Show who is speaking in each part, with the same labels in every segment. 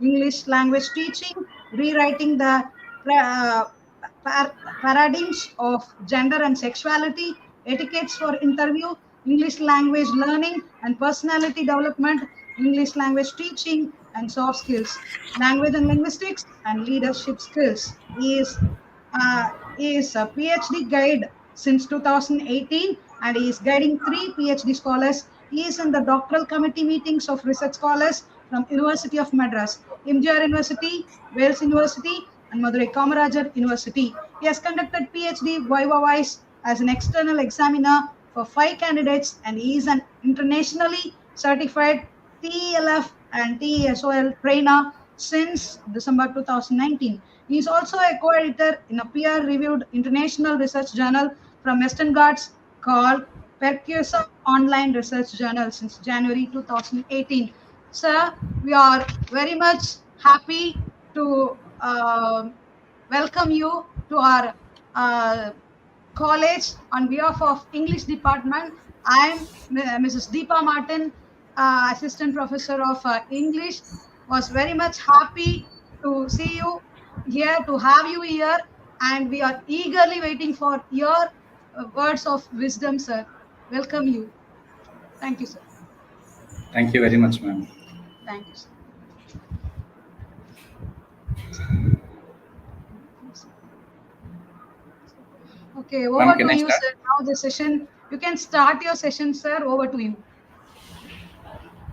Speaker 1: English language teaching, rewriting the uh, paradigms of gender and sexuality, etiquettes for interview, English language learning and personality development, English language teaching and soft skills, language and linguistics and leadership skills. Uh, he is a PhD guide since 2018 and he is guiding 3 PhD scholars. He is in the doctoral committee meetings of research scholars from University of Madras, MGR University, Wales University, and Madurai Kamarajar University. He has conducted PhD Viva as an external examiner for 5 candidates and he is an internationally certified TELF and TESOL trainer since December 2019. He is also a co-editor in a peer-reviewed international research journal from Western Ghats called Percussive Online Research Journal since January 2018. Sir, we are very much happy to welcome you to our college on behalf of English department. I am Mrs. Deepa Martin, assistant professor of English. Was very much happy to see you here, to have you here, and we are eagerly waiting for your words of wisdom, sir. Welcome you. Thank you, sir.
Speaker 2: Thank you very much, ma'am.
Speaker 1: Thank you, sir. Okay, over
Speaker 2: Ma'am,
Speaker 1: to you, sir. Now the session, you can start your session, sir. Over to you.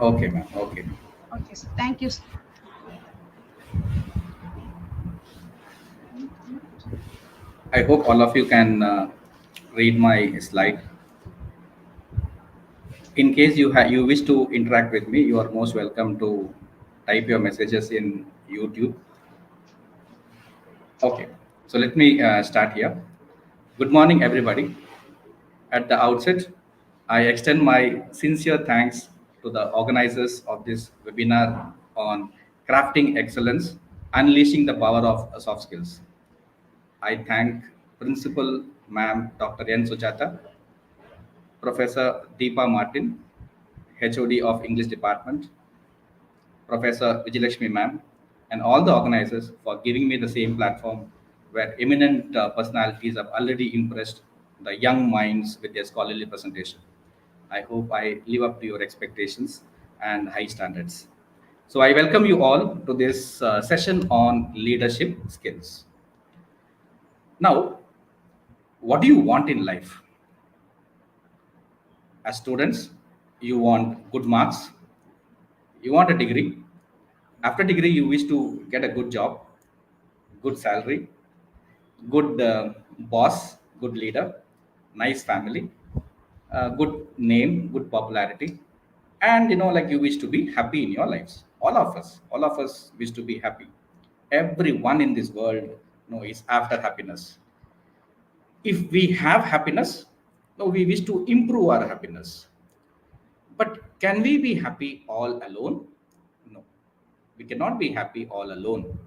Speaker 2: Okay, ma'am. Okay.
Speaker 1: Okay, sir. Thank you, sir.
Speaker 2: I hope all of you can read my slide. In case you wish to interact with me, you are most welcome to type your messages in YouTube. Okay, so let me start here. Good morning, everybody. At the outset, I extend my sincere thanks to the organizers of this webinar on crafting excellence, unleashing the power of soft skills. I thank Principal Ma'am Dr. N. Sujata, Professor Deepa Martin, HOD of English Department, Professor Vijayalakshmi Ma'am, and all the organizers for giving me the same platform where eminent personalities have already impressed the young minds with their scholarly presentation. I hope I live up to your expectations and high standards. So I welcome you all to this session on leadership skills. Now, what do you want in life? As students, you want good marks, you want a degree. After degree, you wish to get a good job, good salary, good boss, good leader, nice family, good name, good popularity, and like you wish to be happy in your lives. All of us wish to be happy. Everyone in this world, is after happiness. If we have happiness, no, we wish to improve our happiness. But can we be happy all alone? No, we cannot be happy all alone.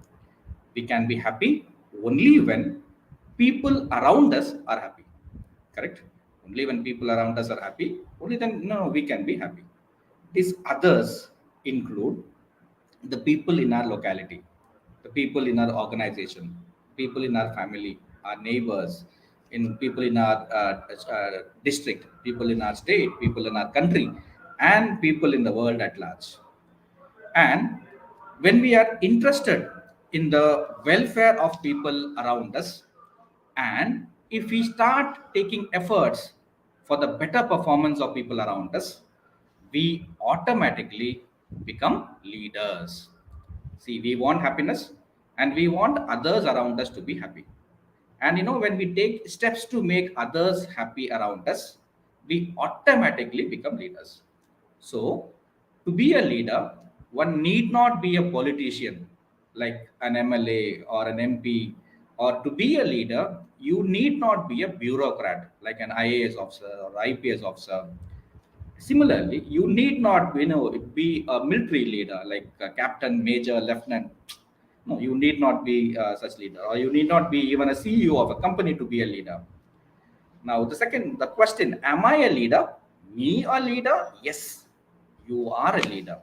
Speaker 2: We can be happy only when people around us are happy. Correct? Only when people around us are happy, only then we can be happy. These others include the people in our locality, the people in our organization, people in our family, our neighbors, in people in our district, people in our state, people in our country, and people in the world at large. And when we are interested in the welfare of people around us, and if we start taking efforts for the better performance of people around us, we automatically become leaders. See, we want happiness and we want others around us to be happy. And when we take steps to make others happy around us, we automatically become leaders. So, to be a leader, one need not be a politician like an MLA or an MP, or to be a leader, you need not be a bureaucrat like an IAS officer or IPS officer. Similarly, you need not, be a military leader like a captain, major, lieutenant. No, you need not be such leader, or you need not be even a CEO of a company to be a leader. Now, the question: am I a leader? Me a leader? Yes, you are a leader.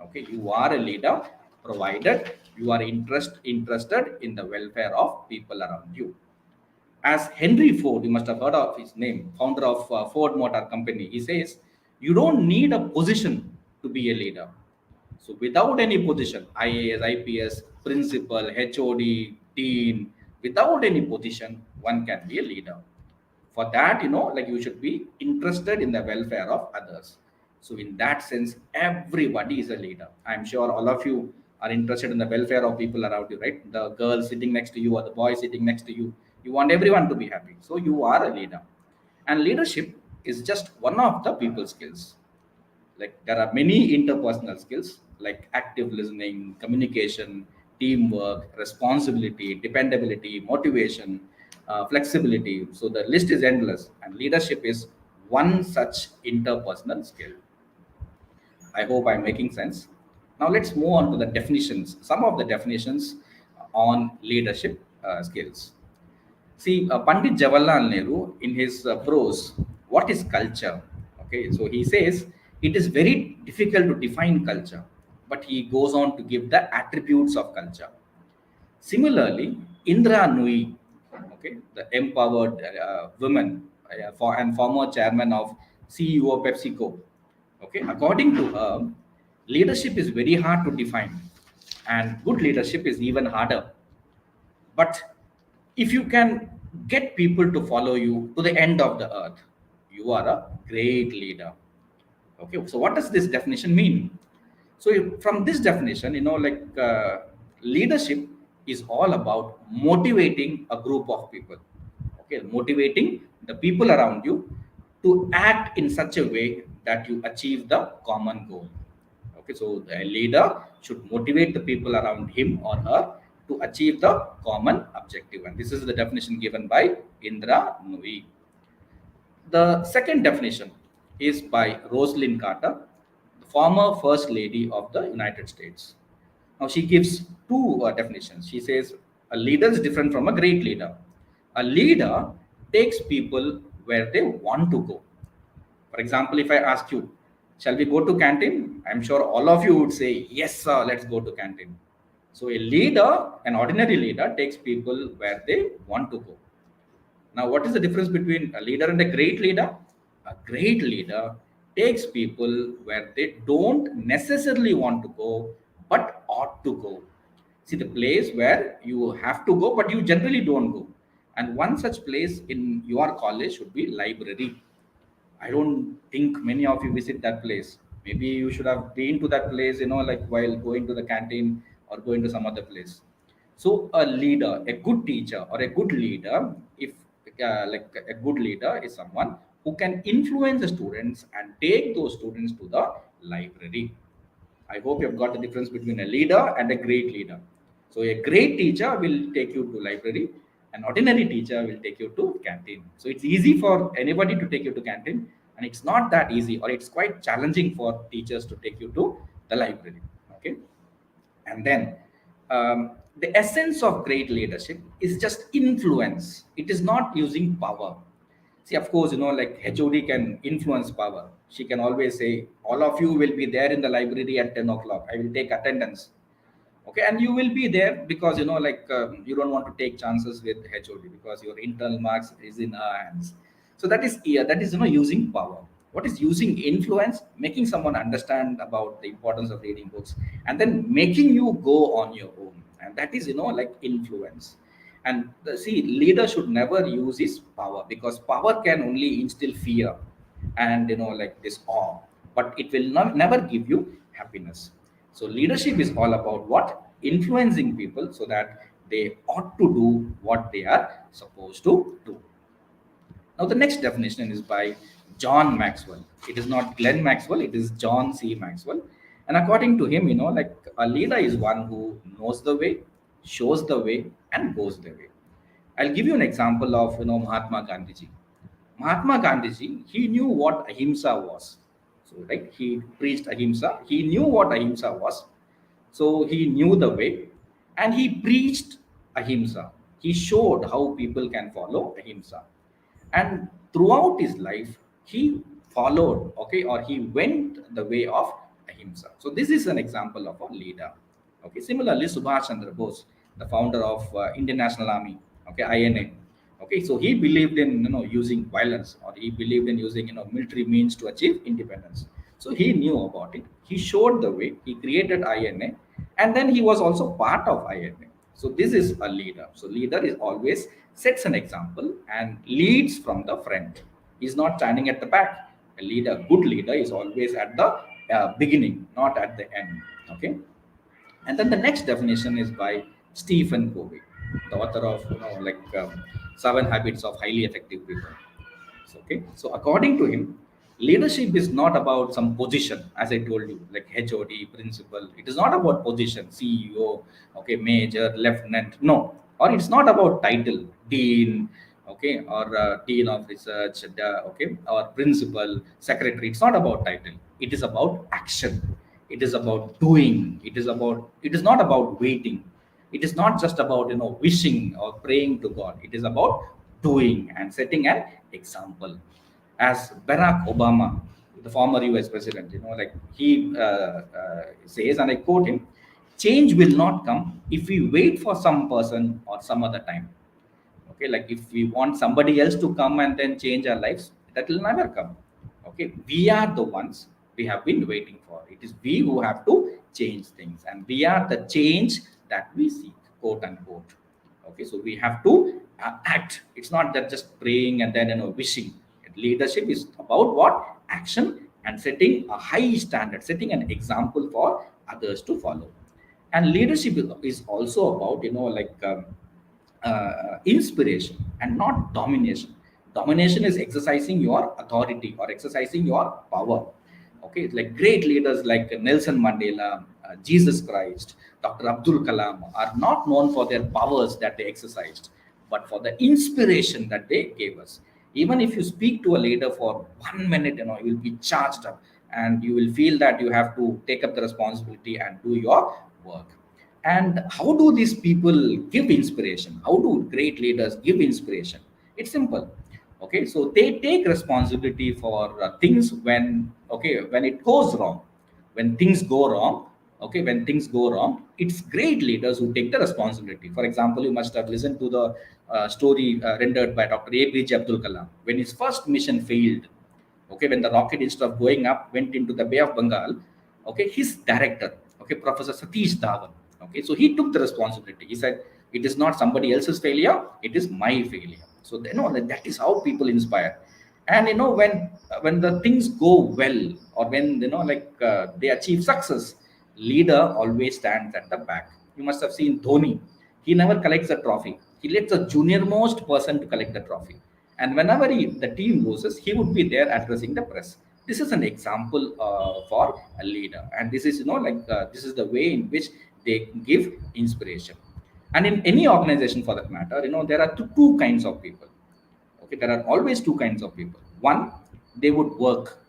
Speaker 2: Okay, you are a leader. provided you are interested in the welfare of people around you. As Henry Ford, you must have heard of his name, founder of Ford Motor Company, he says, you don't need a position to be a leader. So without any position, IAS, IPS, principal, HOD, dean, without any position, one can be a leader. For that, like you should be interested in the welfare of others. So in that sense, everybody is a leader. I'm sure all of you are interested in the welfare of people around you, right? The girl sitting next to you or the boy sitting next to you, you want everyone to be happy. So you are a leader. And leadership is just one of the people skills. Like there are many interpersonal skills like active listening, communication, teamwork, responsibility, dependability, motivation, flexibility. So the list is endless, and leadership is one such interpersonal skill. I hope I'm making sense. Now let's move on to the definitions, some of the definitions on leadership skills. See, Pandit Jawaharlal Nehru, in his prose, what is culture? Okay, so he says it is very difficult to define culture, but he goes on to give the attributes of culture. Similarly, Indra Nui, okay, the empowered woman and former chairman of CEO PepsiCo, okay, according to her, leadership is very hard to define, and good leadership is even harder. But if you can get people to follow you to the end of the earth, you are a great leader. Okay, so what does this definition mean? So from this definition, leadership is all about motivating a group of people. Okay, motivating the people around you to act in such a way that you achieve the common goal. Okay, so a leader should motivate the people around him or her to achieve the common objective. And this is the definition given by Indra Nui. The second definition is by Rosalind Carter, the former First Lady of the United States. Now, she gives two definitions. She says a leader is different from a great leader. A leader takes people where they want to go. For example, if I ask you, shall we go to canteen? I'm sure all of you would say, yes, sir, let's go to canteen. So a leader, an ordinary leader, takes people where they want to go. Now, what is the difference between a leader and a great leader? A great leader takes people where they don't necessarily want to go, but ought to go. See, the place where you have to go, but you generally don't go. And one such place in your college should be library. I don't think many of you visit that place. Maybe you should have been to that place, like while going to the canteen or going to some other place. So a leader, a good teacher or a good leader, if like a good leader is someone who can influence the students and take those students to the library. I hope you've got the difference between a leader and a great leader. So a great teacher will take you to library. An ordinary teacher will take you to canteen. So it's easy for anybody to take you to canteen, and it's not that easy, or it's quite challenging for teachers to take you to the library. Okay, and then the essence of great leadership is just influence. It is not using power. See, of course, like HOD can influence power. She can always say, all of you will be there in the library at 10 o'clock. I will take attendance. Okay, and you will be there because, you don't want to take chances with HOD because your internal marks is in her hands. So that is, yeah, that is, using power. What is using influence? Making someone understand about the importance of reading books and then making you go on your own. And that is, like influence. And see, leader should never use his power, because power can only instill fear and like this awe, but it will not never give you happiness. So leadership is all about what? Influencing people so that they ought to do what they are supposed to do. Now the next definition is by John Maxwell. It is not Glenn Maxwell, it is John C. Maxwell. And according to him, like a leader is one who knows the way, shows the way, and goes the way. I'll give you an example of Mahatma Gandhi. Mahatma Gandhi, he knew what ahimsa was. So, right, he preached ahimsa. He knew what ahimsa was. So, he knew the way and he preached ahimsa. He showed how people can follow ahimsa. And throughout his life, he followed, okay, or he went the way of ahimsa. So, this is an example of a leader. Okay, similarly, Subhash Chandra Bose, the founder of Indian National Army, okay, INA. Okay, so he believed in using violence, or he believed in using military means to achieve independence. So he knew about it. He showed the way. He created INA, and then he was also part of INA. So this is a leader. So leader is always sets an example and leads from the front. He's not standing at the back. A leader, good leader, is always at the beginning, not at the end. Okay. And then the next definition is by Stephen Covey, the author of Seven Habits of Highly Effective People. So, okay, so according to him, leadership is not about some position, as I told you, like HOD, principal. It is not about position, CEO, okay, major, lieutenant. No, or it's not about title, dean, okay, or dean of research, okay, or principal, secretary. It's not about title. It is about action. It is about doing. It is about. It is not about waiting. It is not just about wishing or praying to God. It is about doing and setting an example. As Barack Obama, the former US president, like he says, and I quote him: change will not come if we wait for some person or some other time. Okay, like if we want somebody else to come and then change our lives, that will never come. Okay, we are the ones we have been waiting for. It is we who have to change things, and we are the change that we seek, quote unquote. Okay, so we have to act. It's not that just praying and then wishing. Leadership is about what? Action, and setting a high standard, setting an example for others to follow. And leadership is also about inspiration and not domination. Domination is exercising your authority or exercising your power. Okay, like great leaders like Nelson Mandela, Jesus Christ, Dr. Abdul Kalam are not known for their powers that they exercised, but for the inspiration that they gave us. Even if you speak to a leader for 1 minute, you will be charged up, and you will feel that you have to take up the responsibility and do your work. And how do these people give inspiration? How do great leaders give inspiration? It's simple. Okay, so they take responsibility for things when it goes wrong. When things go wrong, okay, when things go wrong, it's great leaders who take the responsibility. For example, you must have listened to the story rendered by Dr. APJ Abdul Kalam when his first mission failed. Okay, when the rocket, instead of going up, went into the Bay of Bengal. Okay, his director, okay, Professor Satish Dhawan, okay, so he took the responsibility. He said, it is not somebody else's failure, it is my failure. So that is how people inspire. And when the things go well, or when they achieve success, leader always stands at the back. You must have seen Dhoni. He never collects a trophy. He lets a junior most person to collect the trophy. And whenever the team loses, he would be there addressing the press. This is an example for a leader, and this is this is the way in which they give inspiration. And in any organization, for that matter, there are two kinds of people. Okay, there are always two kinds of people. One, they would work.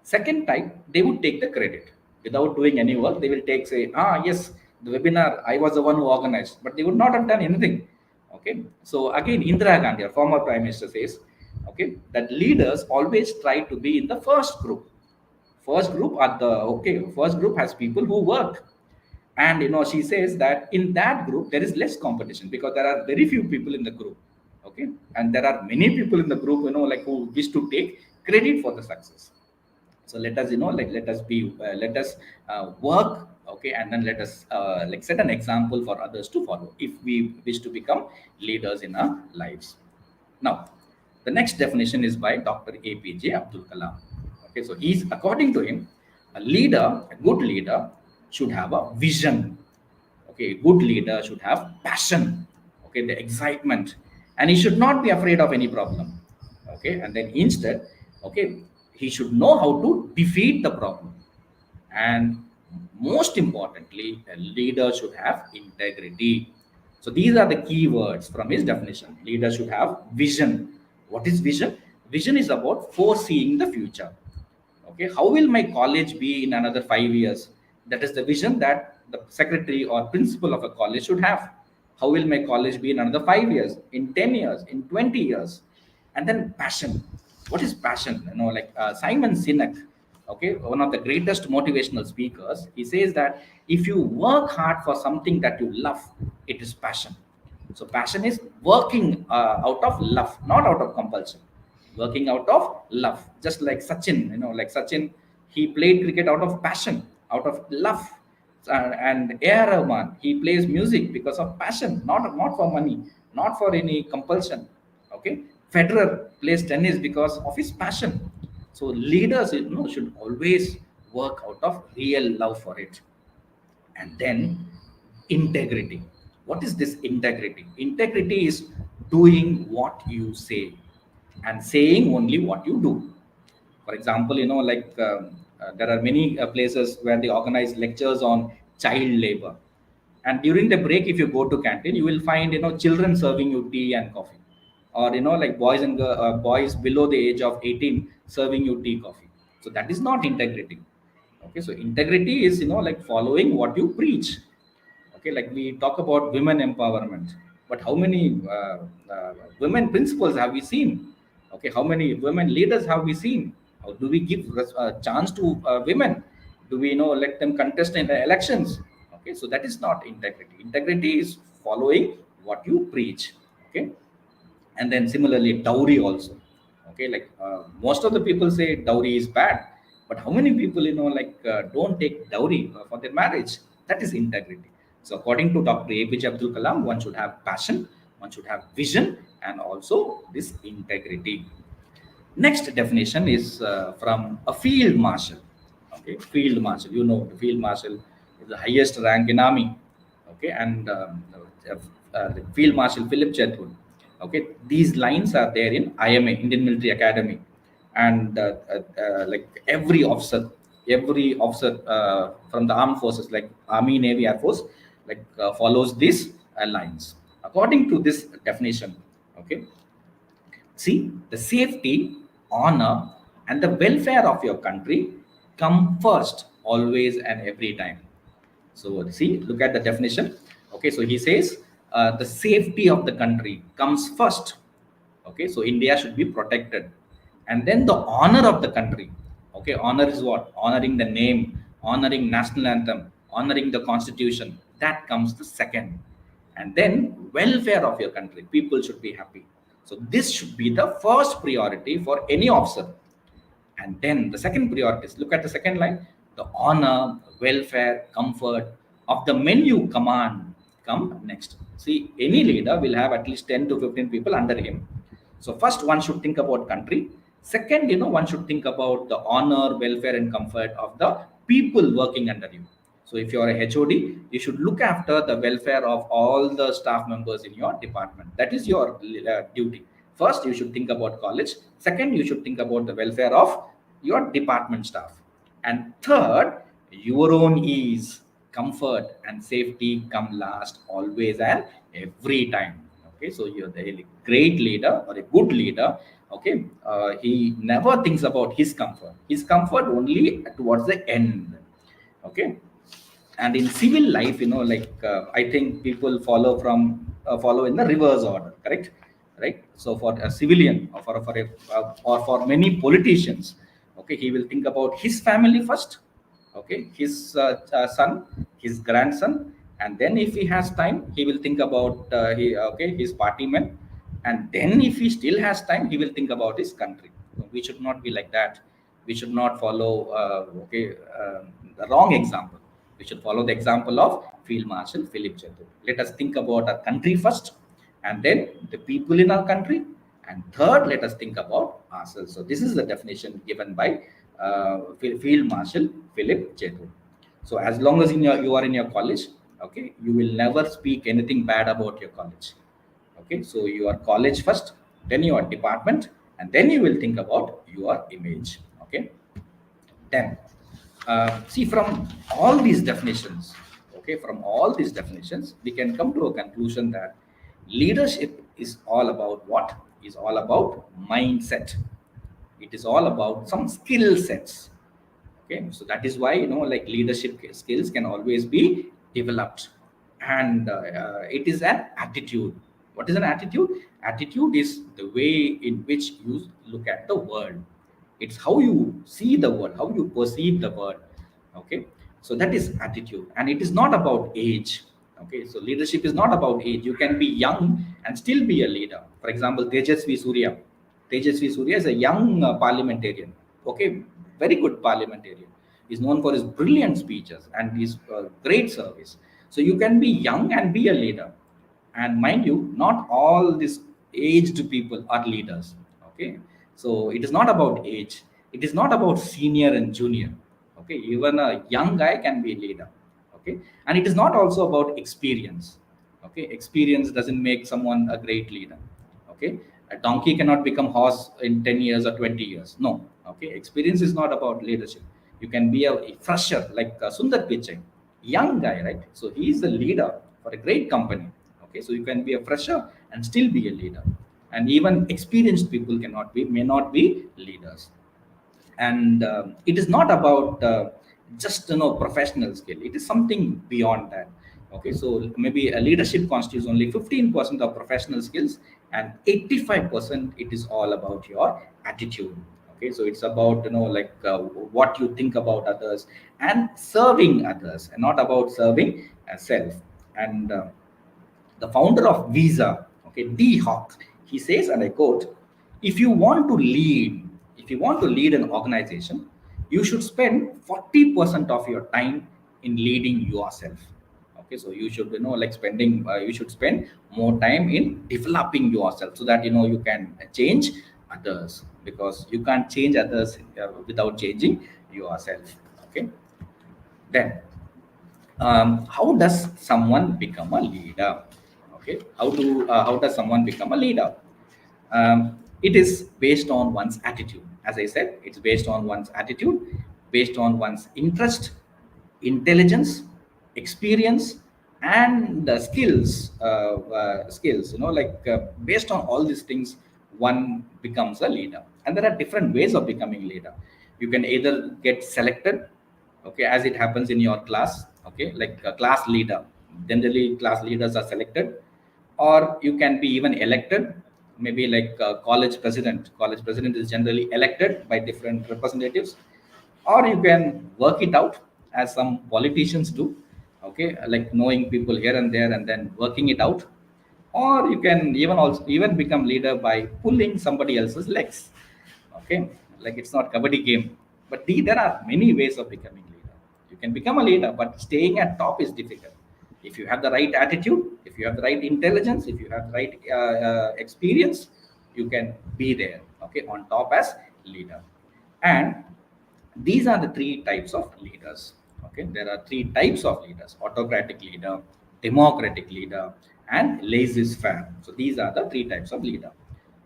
Speaker 2: Second type, they would take the credit without doing any work. They will take, say, yes, the webinar, I was the one who organized, but they would not have done anything. Okay, so again, Indira Gandhi, our former prime minister, says, okay, that leaders always try to be in the first group. First group has people who work. And she says that in that group there is less competition because there are very few people in the group. Okay, and there are many people in the group who wish to take credit for the success. So let us let us work. Okay, and then let us set an example for others to follow if we wish to become leaders in our lives. Now, the next definition is by Dr. APJ Abdul Kalam. Okay, so according to him, a good leader should have a vision. Okay, a good leader should have passion. Okay, the excitement, and he should not be afraid of any problem. Okay, and then instead, okay, he should know how to defeat the problem. And most importantly, a leader should have integrity. So these are the key words from his definition. Leader should have vision. What is vision? Vision is about foreseeing the future. Okay, how will my college be in another 5 years? That is the vision that the secretary or principal of a college should have. How will my college be in another 5 years, in 10 years, in 20 years? And then passion. What is passion? Simon Sinek, okay, one of the greatest motivational speakers, he says that if you work hard for something that you love, it is passion. So passion is working out of love, not out of compulsion. Working out of love, just like Sachin, like Sachin, he played cricket out of passion, out of love. And A.R. Rahman, he plays music because of passion, not for money, not for any compulsion. Okay, Federer plays tennis because of his passion. So leaders, should always work out of real love for it. And then integrity. What is this integrity? Integrity is doing what you say and saying only what you do. For example, like there are many places where they organize lectures on child labor, and during the break, if you go to canteen, you will find children serving you tea and coffee, or like boys below the age of 18 serving you tea coffee. So that is not integrity. Okay, so integrity is like following what you preach. Okay, like we talk about women empowerment, but how many women principals have we seen? Okay, how many women leaders have we seen? How do we give a chance to women? Do we let them contest in the elections? Okay, so that is not integrity. Integrity is following what you preach. Okay, and then similarly dowry also. Okay, like most of the people say dowry is bad, but how many people like don't take dowry for their marriage? That is integrity. So according to Dr. APJ Abdul Kalam, one should have passion, one should have vision, and also this integrity. Next definition is from a field marshal. Okay, field marshal. The field marshal is the highest rank in army. Okay, and the field marshal Philip Chethwood. Okay, these lines are there in IMA, Indian Military Academy, and like every officer from the armed forces, like Army, Navy, Air Force, like follows these lines. According to this definition, okay, see, the safety, honor, and the welfare of your country come first, always and every time. So, see, look at the definition. Okay, so he says the safety of the country comes first. Okay, so India should be protected. And then the honor of the country. Okay, honor is what? Honoring the name, honoring national anthem, honoring the constitution. That comes the second. And then welfare of your country. People should be happy. So this should be the first priority for any officer. And then the second priority is, look at the second line, the honor, welfare, comfort of the men you command come next. See, any leader will have at least 10 to 15 people under him. So first one should think about country. Second, one should think about the honor, welfare, and comfort of the people working under you. So if you are a HOD, you should look after the welfare of all the staff members in your department. That is your duty. First, you should think about college. Second, you should think about the welfare of your department staff. And third, your own ease, comfort, and safety come last always and every time. Okay, so you're the great leader or a good leader. Okay, he never thinks about his comfort. His comfort only towards the end. Okay, and in civil life, like I think people follow in the reverse order, correct? Right. So for a civilian, or for many politicians, okay, he will think about his family first. Okay, his son, his grandson, and then if he has time, he will think about his party men, and then if he still has time, he will think about his country. We should not be like that. We should not follow the wrong example. We should follow the example of Field Marshal Philip Chethwood. Let us think about our country first, and then the people in our country, and third, let us think about ourselves. So this is the definition given by Field Marshal Philip Chethwood. So as long as you are in your college, okay, you will never speak anything bad about your college. Okay, so your college first, then your department, and then you will think about your image. Okay, then see, from all these definitions, okay, from all these definitions, we can come to a conclusion that leadership is all about what? Is all about mindset. It is all about some skill sets. Okay, so that is why like leadership skills can always be developed, and it is an attitude. What is an attitude? Attitude is the way in which you look at the world. It's how you see the world, how you perceive the world. Okay, so that is attitude, and it is not about age. Okay, so leadership is not about age. You can be young and still be a leader. For example, Tejasvi Surya is a young parliamentarian. Okay, very good parliamentarian. He's known for his brilliant speeches and his great service. So you can be young and be a leader. And mind you, not all these aged people are leaders. Okay, so it is not about age. It is not about senior and junior. Okay, even a young guy can be a leader. Okay, and it is not also about experience. Okay, experience doesn't make someone a great leader. Okay, a donkey cannot become horse in 10 years or 20 years. No. Okay, experience is not about leadership. You can be a fresher like Sundar Pichai, young guy, right? So he is the leader for a great company. Okay, so you can be a fresher and still be a leader. And even experienced people cannot be, may not be leaders. And it is not about just professional skill. It is something beyond that. Okay, so maybe a leadership constitutes only 15% of professional skills, and 85% it is all about your attitude. Okay, so it's about like what you think about others and serving others, and not about serving self. And the founder of Visa, okay, D Hawk, he says, and I quote, if you want to lead, if you want to lead an organization, you should spend 40% of your time in leading yourself. Okay, so you should, like you should spend more time in developing yourself, so that, you can change others, because you can't change others without changing yourself. Okay, then how does someone become a leader? Okay, how does someone become a leader? It is based on one's attitude. As I said, it's based on one's attitude, based on one's interest, intelligence, experience, and skills. Based on all these things, one becomes a leader. And there are different ways of becoming leader. You can either get selected, okay, as it happens in your class. Okay, like a class leader. Generally, class leaders are selected, or you can be even elected. Maybe like college president is generally elected by different representatives, or you can work it out as some politicians do. Okay, like knowing people here and there and then working it out. Or you can even become leader by pulling somebody else's legs. Okay, like it's not kabaddi game, but there are many ways of becoming leader. You can become a leader, but staying at top is difficult. If you have the right attitude, if you have the right intelligence, if you have the right experience, you can be there, okay, on top as leader. And these are the three types of leaders. Okay, there are three types of leaders: autocratic leader, democratic leader, and laissez-faire. So these are the three types of leader.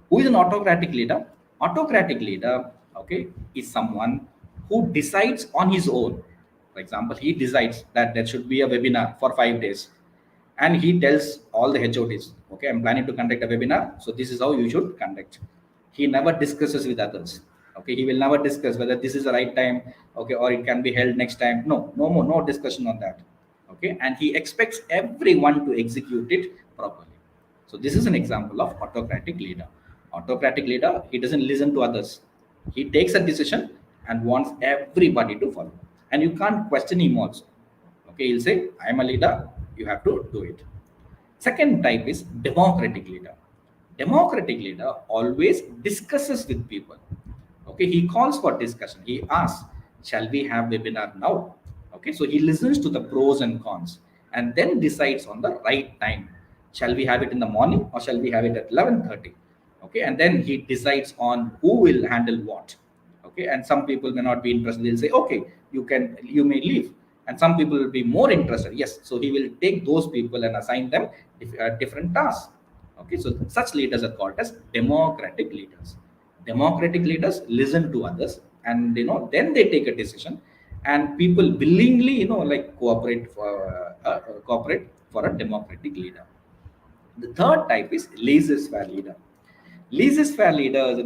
Speaker 2: Who is an autocratic leader? Autocratic leader, okay, is someone who decides on his own. For example, he decides that there should be a webinar for 5 days, and he tells all the HODs, okay, I'm planning to conduct a webinar, so this is how you should conduct. He never discusses with others. Okay, he will never discuss whether this is the right time, okay, or it can be held next time. No, no more, no discussion on that. Okay, and he expects everyone to execute it properly. So this is an example of autocratic leader. Autocratic leader, he doesn't listen to others. He takes a decision and wants everybody to follow. And you can't question him also. Okay, he'll say, I'm a leader, you have to do it. Second type is democratic leader. Democratic leader always discusses with people. Okay, he calls for discussion. He asks, shall we have webinar now? Okay, so he listens to the pros and cons and then decides on the right time. Shall we have it in the morning, or shall we have it at 11:30? Okay, and then he decides on who will handle what. Okay, and some people may not be interested. They'll say, okay, you may leave. And some people will be more interested. Yes, so he will take those people and assign them different tasks. Okay, so such leaders are called as democratic leaders. Democratic leaders listen to others, and then they take a decision, and people willingly like cooperate for a democratic leader. The third type is laissez-faire leader. Laissez-faire leaders,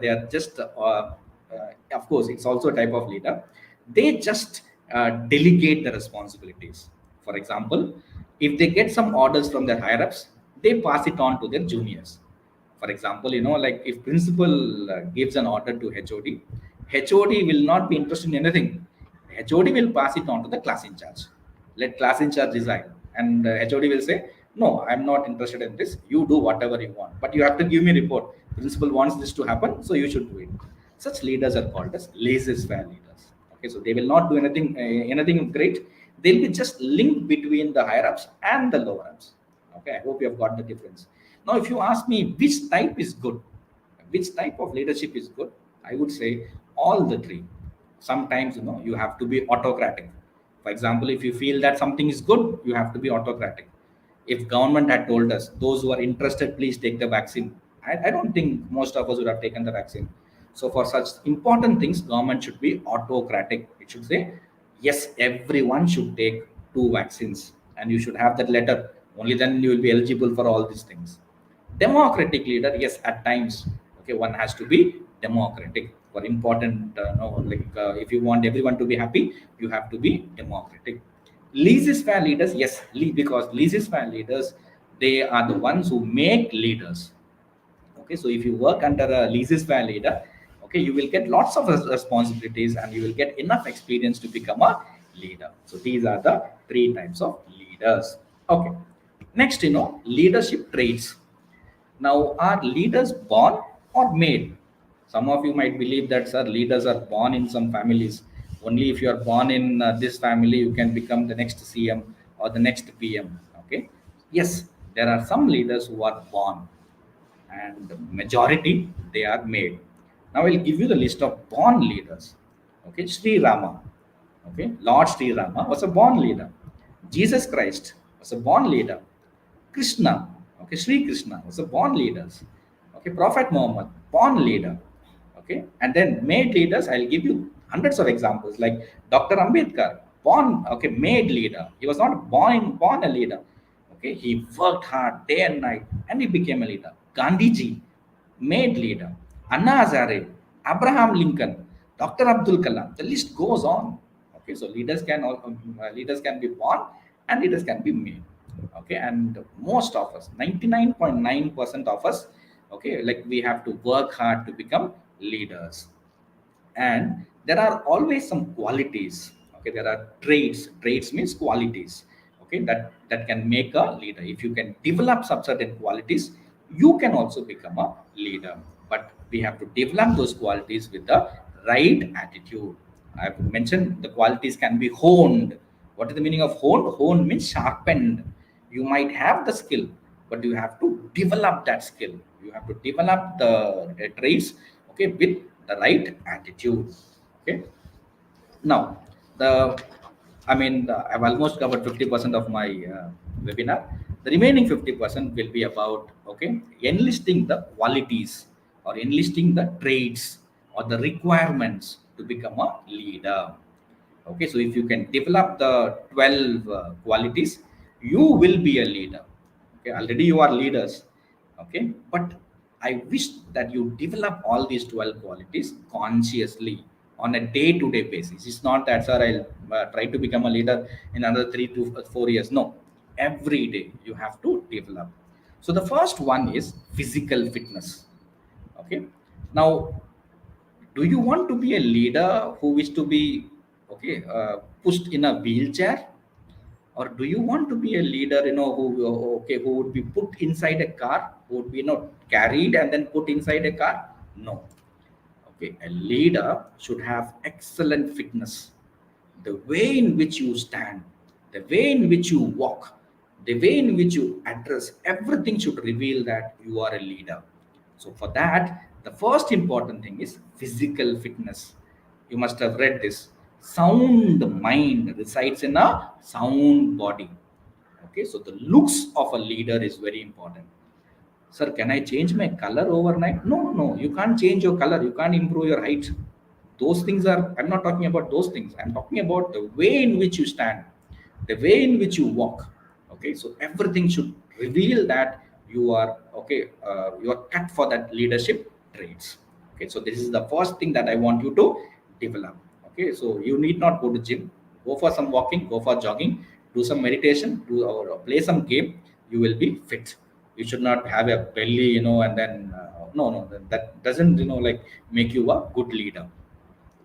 Speaker 2: they are just of course it's also a type of leader. They just delegate the responsibilities. For example, if they get some orders from their higher ups, they pass it on to their juniors. For example, like if principal gives an order to HOD will not be interested in anything. HOD will pass it on to the class in charge. Let class in charge decide, and HOD will say, "No, I'm not interested in this. You do whatever you want, but you have to give me report. Principal wants this to happen, so you should do it." Such leaders are called as laissez-faire leaders. Okay, so they will not do anything great. They'll be just linked between the higher ups and the lower ups. Okay, I hope you have got the difference. Now, if you ask me which type is good, which type of leadership is good, I would say all the three. Sometimes, you have to be autocratic. For example, if you feel that something is good, you have to be autocratic. If government had told us, those who are interested, please take the vaccine, I don't think most of us would have taken the vaccine. So for such important things, government should be autocratic. It should say, yes, everyone should take two vaccines, and you should have that letter. Only then you will be eligible for all these things. Democratic leader, yes, at times, okay, one has to be democratic for important, no, like if you want everyone to be happy, you have to be democratic. Laissez-faire leaders, yes, because laissez-faire leaders, they are the ones who make leaders. Okay, so if you work under a laissez-faire leader, okay, you will get lots of responsibilities, and you will get enough experience to become a leader. So these are the three types of leaders. Okay, next, leadership traits. Now, are leaders born or made? Some of you might believe that, sir, leaders are born in some families. Only if you are born in this family, you can become the next CM or the next PM. Okay. Yes, there are some leaders who are born, and the majority they are made. Now, I'll give you the list of born leaders. Okay. Sri Rama. Okay. Lord Sri Rama was a born leader. Jesus Christ was a born leader. Krishna, okay, Sri Krishna was a born leader. Okay, Prophet Muhammad, born leader. Okay, and then made leaders, I'll give you hundreds of examples, like Dr. Ambedkar, born, okay, made leader. He was not born a leader. Okay, he worked hard day and night, and he became a leader. Gandhiji, made leader. Anna Hazare, Abraham Lincoln, Dr. Abdul Kalam. The list goes on. Okay, so leaders can be born, and leaders can be made. Okay, and most of us, 99.9% of us, okay, like we have to work hard to become leaders. And there are always some qualities. Okay, there are traits means qualities. Okay, that can make a leader. If you can develop some certain qualities, you can also become a leader. But we have to develop those qualities with the right attitude. I've mentioned the qualities can be honed. What is the meaning of honed means sharpened. You might have the skill, but you have to develop that skill. You have to develop the traits, okay, with the right attitude. Okay, now the I've almost covered 50% of my webinar. The remaining 50% will be about, okay, enlisting the qualities, or enlisting the traits, or the requirements to become a leader. Okay, so if you can develop the 12 qualities, you will be a leader. Okay, already you are leaders. Okay, but I wish that you develop all these 12 qualities consciously on a day-to-day basis. It's not that, sir, I'll try to become a leader in another 3 to 4 years. No, every day you have to develop. So the first one is physical fitness. Okay, now, do you want to be a leader who wish to be, okay, pushed in a wheelchair, or do you want to be a leader, who, okay, who would be put inside a car, who would be, carried and then put inside a car? No. Okay, a leader should have excellent fitness. The way in which you stand, the way in which you walk, the way in which you address, everything should reveal that you are a leader. So for that, the first important thing is physical fitness. You must have read this: sound mind resides in a sound body. Okay, so the looks of a leader is very important. Sir, can I change my color overnight? No, no, you can't change your color. You can't improve your height. Those things are, I'm not talking about those things. I'm talking about the way in which you stand, the way in which you walk. Okay, so everything should reveal that you are, okay, you are cut for that leadership traits. Okay, so this is the first thing that I want you to develop. Okay, so you need not go to gym. Go for some walking, go for jogging, do some meditation, do or play some game. You will be fit. You should not have a belly, and then no, no, that doesn't, like make you a good leader.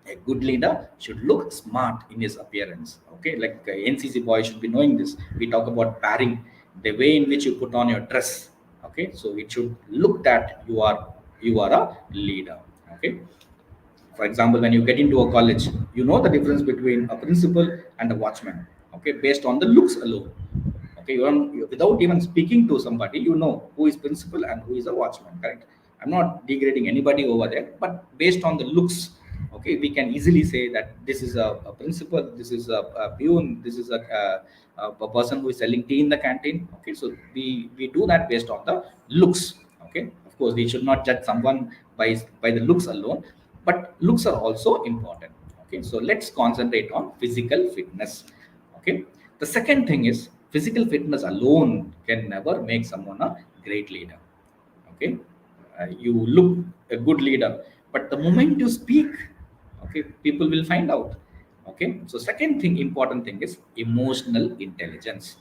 Speaker 2: A good leader should look smart in his appearance. Okay, like NCC boy should be knowing this. We talk about pairing, the way in which you put on your dress. Okay, so it should look that you are a leader. Okay, for example, when you get into a college, you know the difference between a principal and a watchman. Okay, based on the looks alone. Okay, without even speaking to somebody, you know who is principal and who is a watchman, correct? I'm not degrading anybody over there, but based on the looks, okay, we can easily say that this is a principal, this is a peon, this is a person who is selling tea in the canteen. Okay, so we do that based on the looks. Okay, of course we should not judge someone by the looks alone, but looks are also important. Okay, so let's concentrate on physical fitness. Okay, the second thing is physical fitness alone can never make someone a great leader. Okay, you look a good leader, but the moment you speak, okay, people will find out. Okay, so second thing, important thing is emotional intelligence.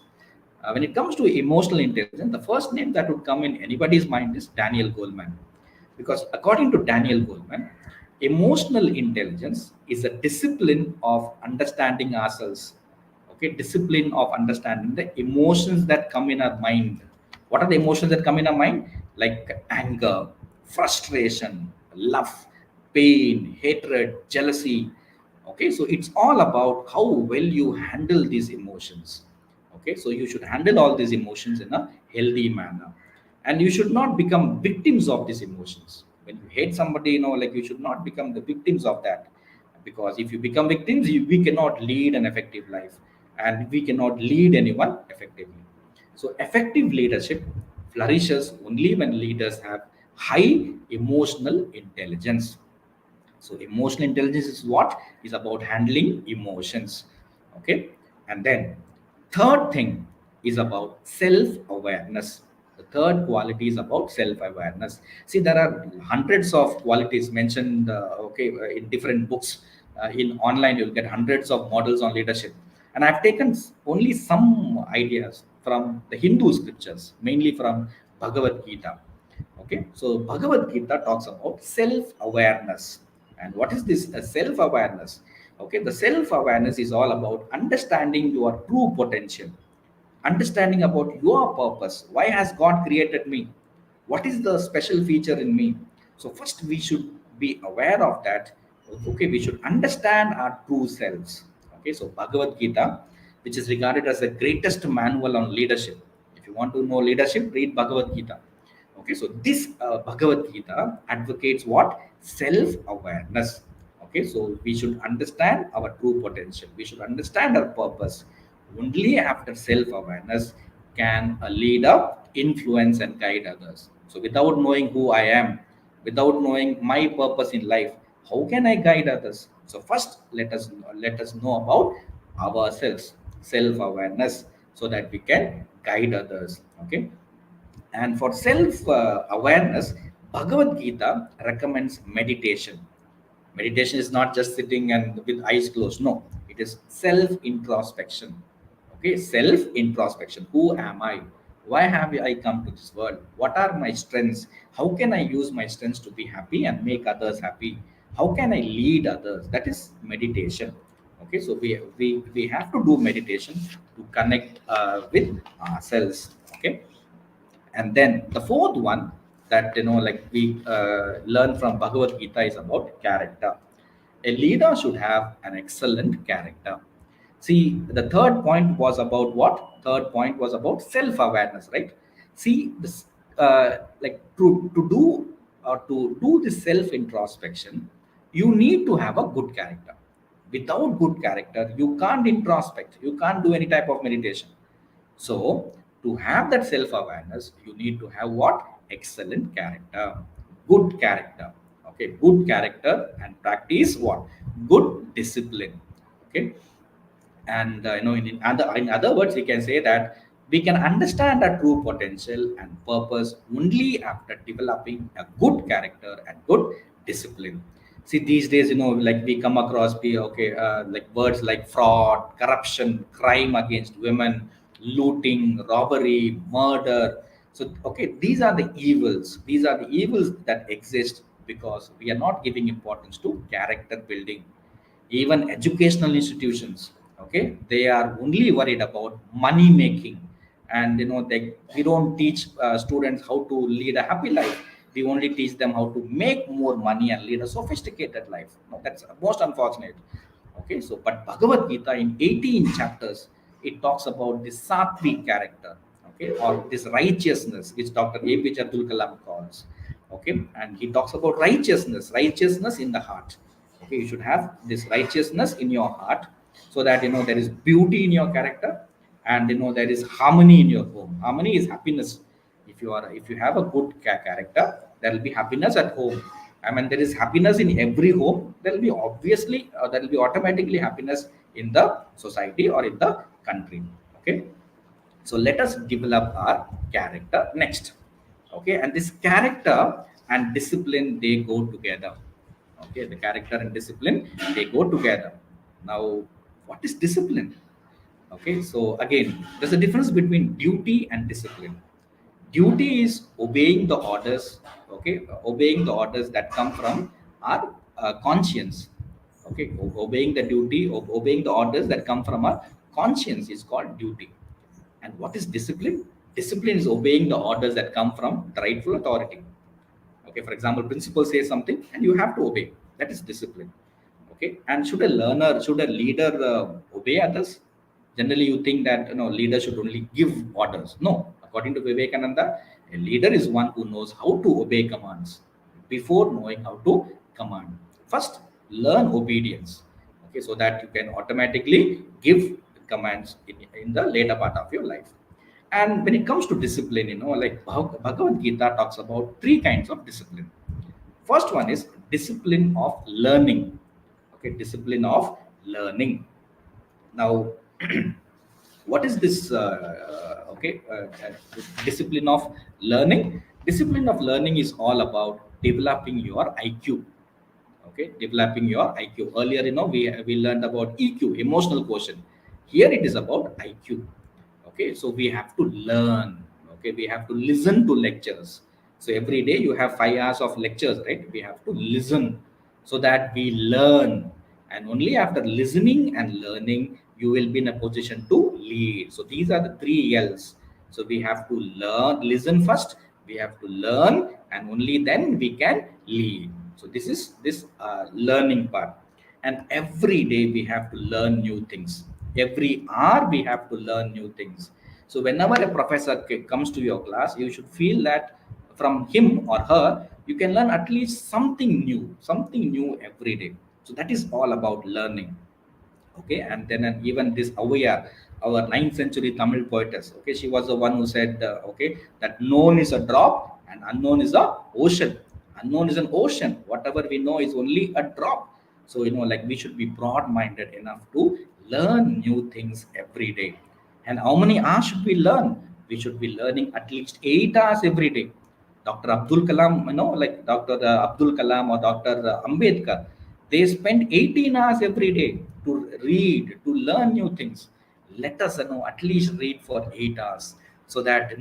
Speaker 2: When it comes to emotional intelligence, the first name that would come in anybody's mind is Daniel Goleman, because according to Daniel Goleman, emotional intelligence is a discipline of understanding ourselves. Okay, discipline of understanding the emotions that come in our mind. What are the emotions that come in our mind? Like anger, frustration, love, pain, hatred, jealousy. Okay, so it's all about how well you handle these emotions. Okay, so you should handle all these emotions in a healthy manner, and you should not become victims of these emotions. When you hate somebody, like you should not become the victims of that, because if you become victims, we cannot lead an effective life, and we cannot lead anyone effectively. So effective leadership flourishes only when leaders have high emotional intelligence. So emotional intelligence is what is about handling emotions. Okay, and then third thing is about self-awareness. The third quality is about self-awareness. See, there are hundreds of qualities mentioned. Okay, in different books. In online, you'll get hundreds of models on leadership, and I've taken only some ideas from the Hindu scriptures, mainly from Bhagavad Gita. Okay, so Bhagavad Gita talks about self awareness. And what is this self awareness? Okay, the self awareness is all about understanding your true potential, understanding about your purpose. Why has God created me? What is the special feature in me? So, first, we should be aware of that. Okay, we should understand our true selves. Okay, so Bhagavad Gita, which is regarded as the greatest manual on leadership. If you want to know leadership, read Bhagavad Gita. Okay, so this Bhagavad Gita advocates what? Self awareness. Okay, so we should understand our true potential, we should understand our purpose. Only after self awareness can a leader influence and guide others. So, without knowing who I am, without knowing my purpose in life, how can I guide others? So, first, let us know about ourselves, self awareness, so that we can guide others. Okay, and for self awareness, Bhagavad Gita recommends meditation. Meditation is not just sitting and with eyes closed. No, it is self introspection. Okay, self introspection. Who am I? Why have I come to this world? What are my strengths? How can I use my strengths to be happy and make others happy? How can I lead others? That is meditation. Okay, so we have to do meditation to connect with ourselves. Okay, and then the fourth one that like we learn from Bhagavad Gita is about character. A leader should have an excellent character. See, the third point was about what? Third point was about self-awareness, right? See, this like to do or to do this self-introspection, you need to have a good character. Without good character, you can't introspect. You can't do any type of meditation. So, to have that self awareness, you need to have what? Excellent character, good character. Okay, good character and practice what? Good discipline. Okay, and in other words, we can say that we can understand our true potential and purpose only after developing a good character and good discipline. See, these days, like we come across like words like fraud, corruption, crime against women, looting, robbery, murder. So, okay, these are the evils. These are the evils that exist because we are not giving importance to character building. Even educational institutions, okay, they are only worried about money making, and we don't teach students how to lead a happy life. We only teach them how to make more money and lead a sophisticated life. No, that's most unfortunate. Okay, so but Bhagavad Gita in 18 chapters, it talks about this sattvic character, okay, or this righteousness, which Dr. APJ Abdul Kalam calls. Okay, and he talks about righteousness in the heart. Okay, you should have this righteousness in your heart, so that there is beauty in your character, and there is harmony in your home. Harmony is happiness. If you have a good character, there will be happiness at home. I mean, there is happiness in every home. There will be obviously, there will be automatically happiness in the society or in the country. Okay, so let us develop our character next. Okay, and this character and discipline, they go together. Okay, the character and discipline, they go together. Now, what is discipline? Okay, so again, there's a difference between duty and discipline. Duty is obeying the orders, okay, obeying the orders that come from our conscience. Okay, obeying the duty, obeying the orders that come from our conscience is called duty. And what is discipline? Discipline is obeying the orders that come from the rightful authority. Okay, for example, principal says something and you have to obey. That is discipline. Okay, and should a leader obey others? Generally, you think that leader should only give orders. No, according to Vivekananda, a leader is one who knows how to obey commands before knowing how to command. First, learn obedience. Okay, so that you can automatically give commands in the later part of your life. And when it comes to discipline, like Bhagavad Gita talks about three kinds of discipline. First one is discipline of learning. Okay, discipline of learning. Now, what is this? Discipline of learning. Discipline of learning is all about developing your IQ. Okay, developing your IQ. Earlier, we learned about EQ, emotional quotient. Here it is about IQ. Okay, so we have to learn. Okay, we have to listen to lectures. So every day you have 5 hours of lectures, right? We have to listen so that we learn, and only after listening and learning you will be in a position to lead. So these are the three L's. So we have to learn, listen first, we have to learn, and only then we can lead. So this is this learning part. And every day we have to learn new things. Every hour we have to learn new things. So whenever a professor comes to your class, you should feel that from him or her you can learn at least something new every day. So that is all about learning. Okay, and then even this Avaya, our 9th century Tamil poetess, okay, she was the one who said, okay, that known is a drop and unknown is a ocean. Unknown is an ocean. Whatever we know is only a drop. So like we should be broad-minded enough to learn new things every day. And how many hours should we learn? We should be learning at least 8 hours every day. Dr. Abdul Kalam, like Dr. Abdul Kalam or Dr. Ambedkar, they spend 18 hours every day to read, to learn new things. Let us, at least read for 8 hours, so that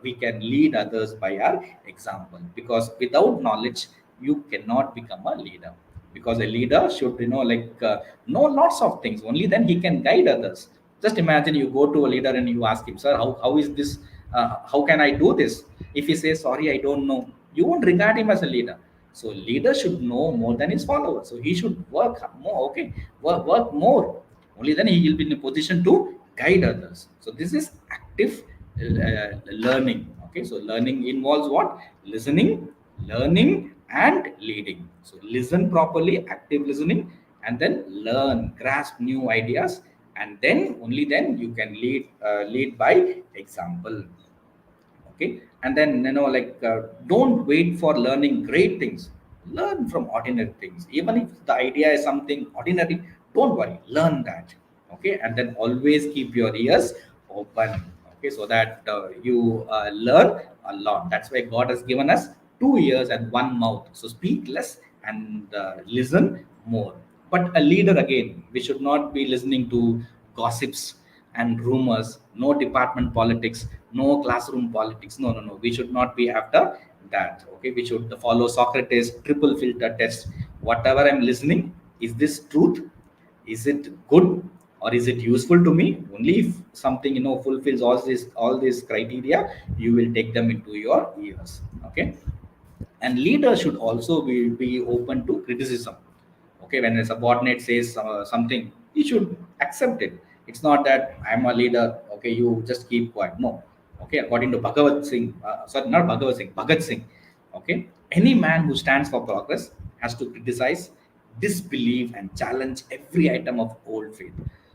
Speaker 2: we can lead others by our example. Because without knowledge, you cannot become a leader. Because a leader should, know lots of things. Only then he can guide others. Just imagine you go to a leader and you ask him, sir, how is this? How can I do this? If he says, sorry, I don't know, you won't regard him as a leader. So leader should know more than his followers. So he should work more, okay, work more. Only then he will be in a position to guide others. So this is active learning. Okay, so learning involves what? Listening, learning, and leading. So listen properly, active listening, and then learn, grasp new ideas, and then only then you can lead by example. Okay, and then don't wait for learning great things. Learn from ordinary things. Even if the idea is something ordinary, don't worry, learn that. Okay, and then always keep your ears open. Okay, so that you learn a lot. That's why God has given us 2 ears and one mouth. So speak less and listen more. But a leader, again, we should not be listening to gossips and rumors, no department politics, no classroom politics. No, no, no. We should not be after that. Okay, we should follow Socrates triple filter test. Whatever I'm listening, is this truth? Is it good, or is it useful to me? Only if something fulfills all these criteria, you will take them into your ears. Okay, and leaders should also be open to criticism. Okay, when a subordinate says something, you should accept it. It's not that I'm a leader, okay, you just keep quiet. No. Okay, according to Bhagavad Singh, sorry, not Bhagavad Singh, Bhagat Singh. Okay, any man who stands for progress has to criticize, disbelieve, and challenge every item of old faith.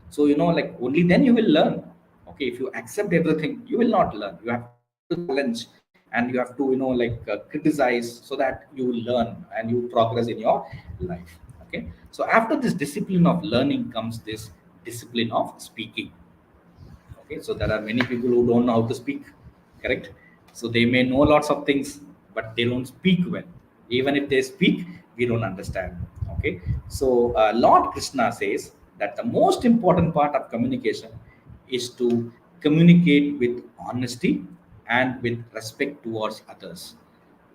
Speaker 2: So like only then you will learn. Okay, if you accept everything, you will not learn. You have to challenge, and you have to criticize, so that you will learn and you progress in your life. Okay, so after this discipline of learning comes this discipline of speaking. Okay, so there are many people who don't know how to speak, correct? So they may know lots of things, but they don't speak well. Even if they speak, we don't understand. Okay, so Lord Krishna says that the most important part of communication is to communicate with honesty and with respect towards others.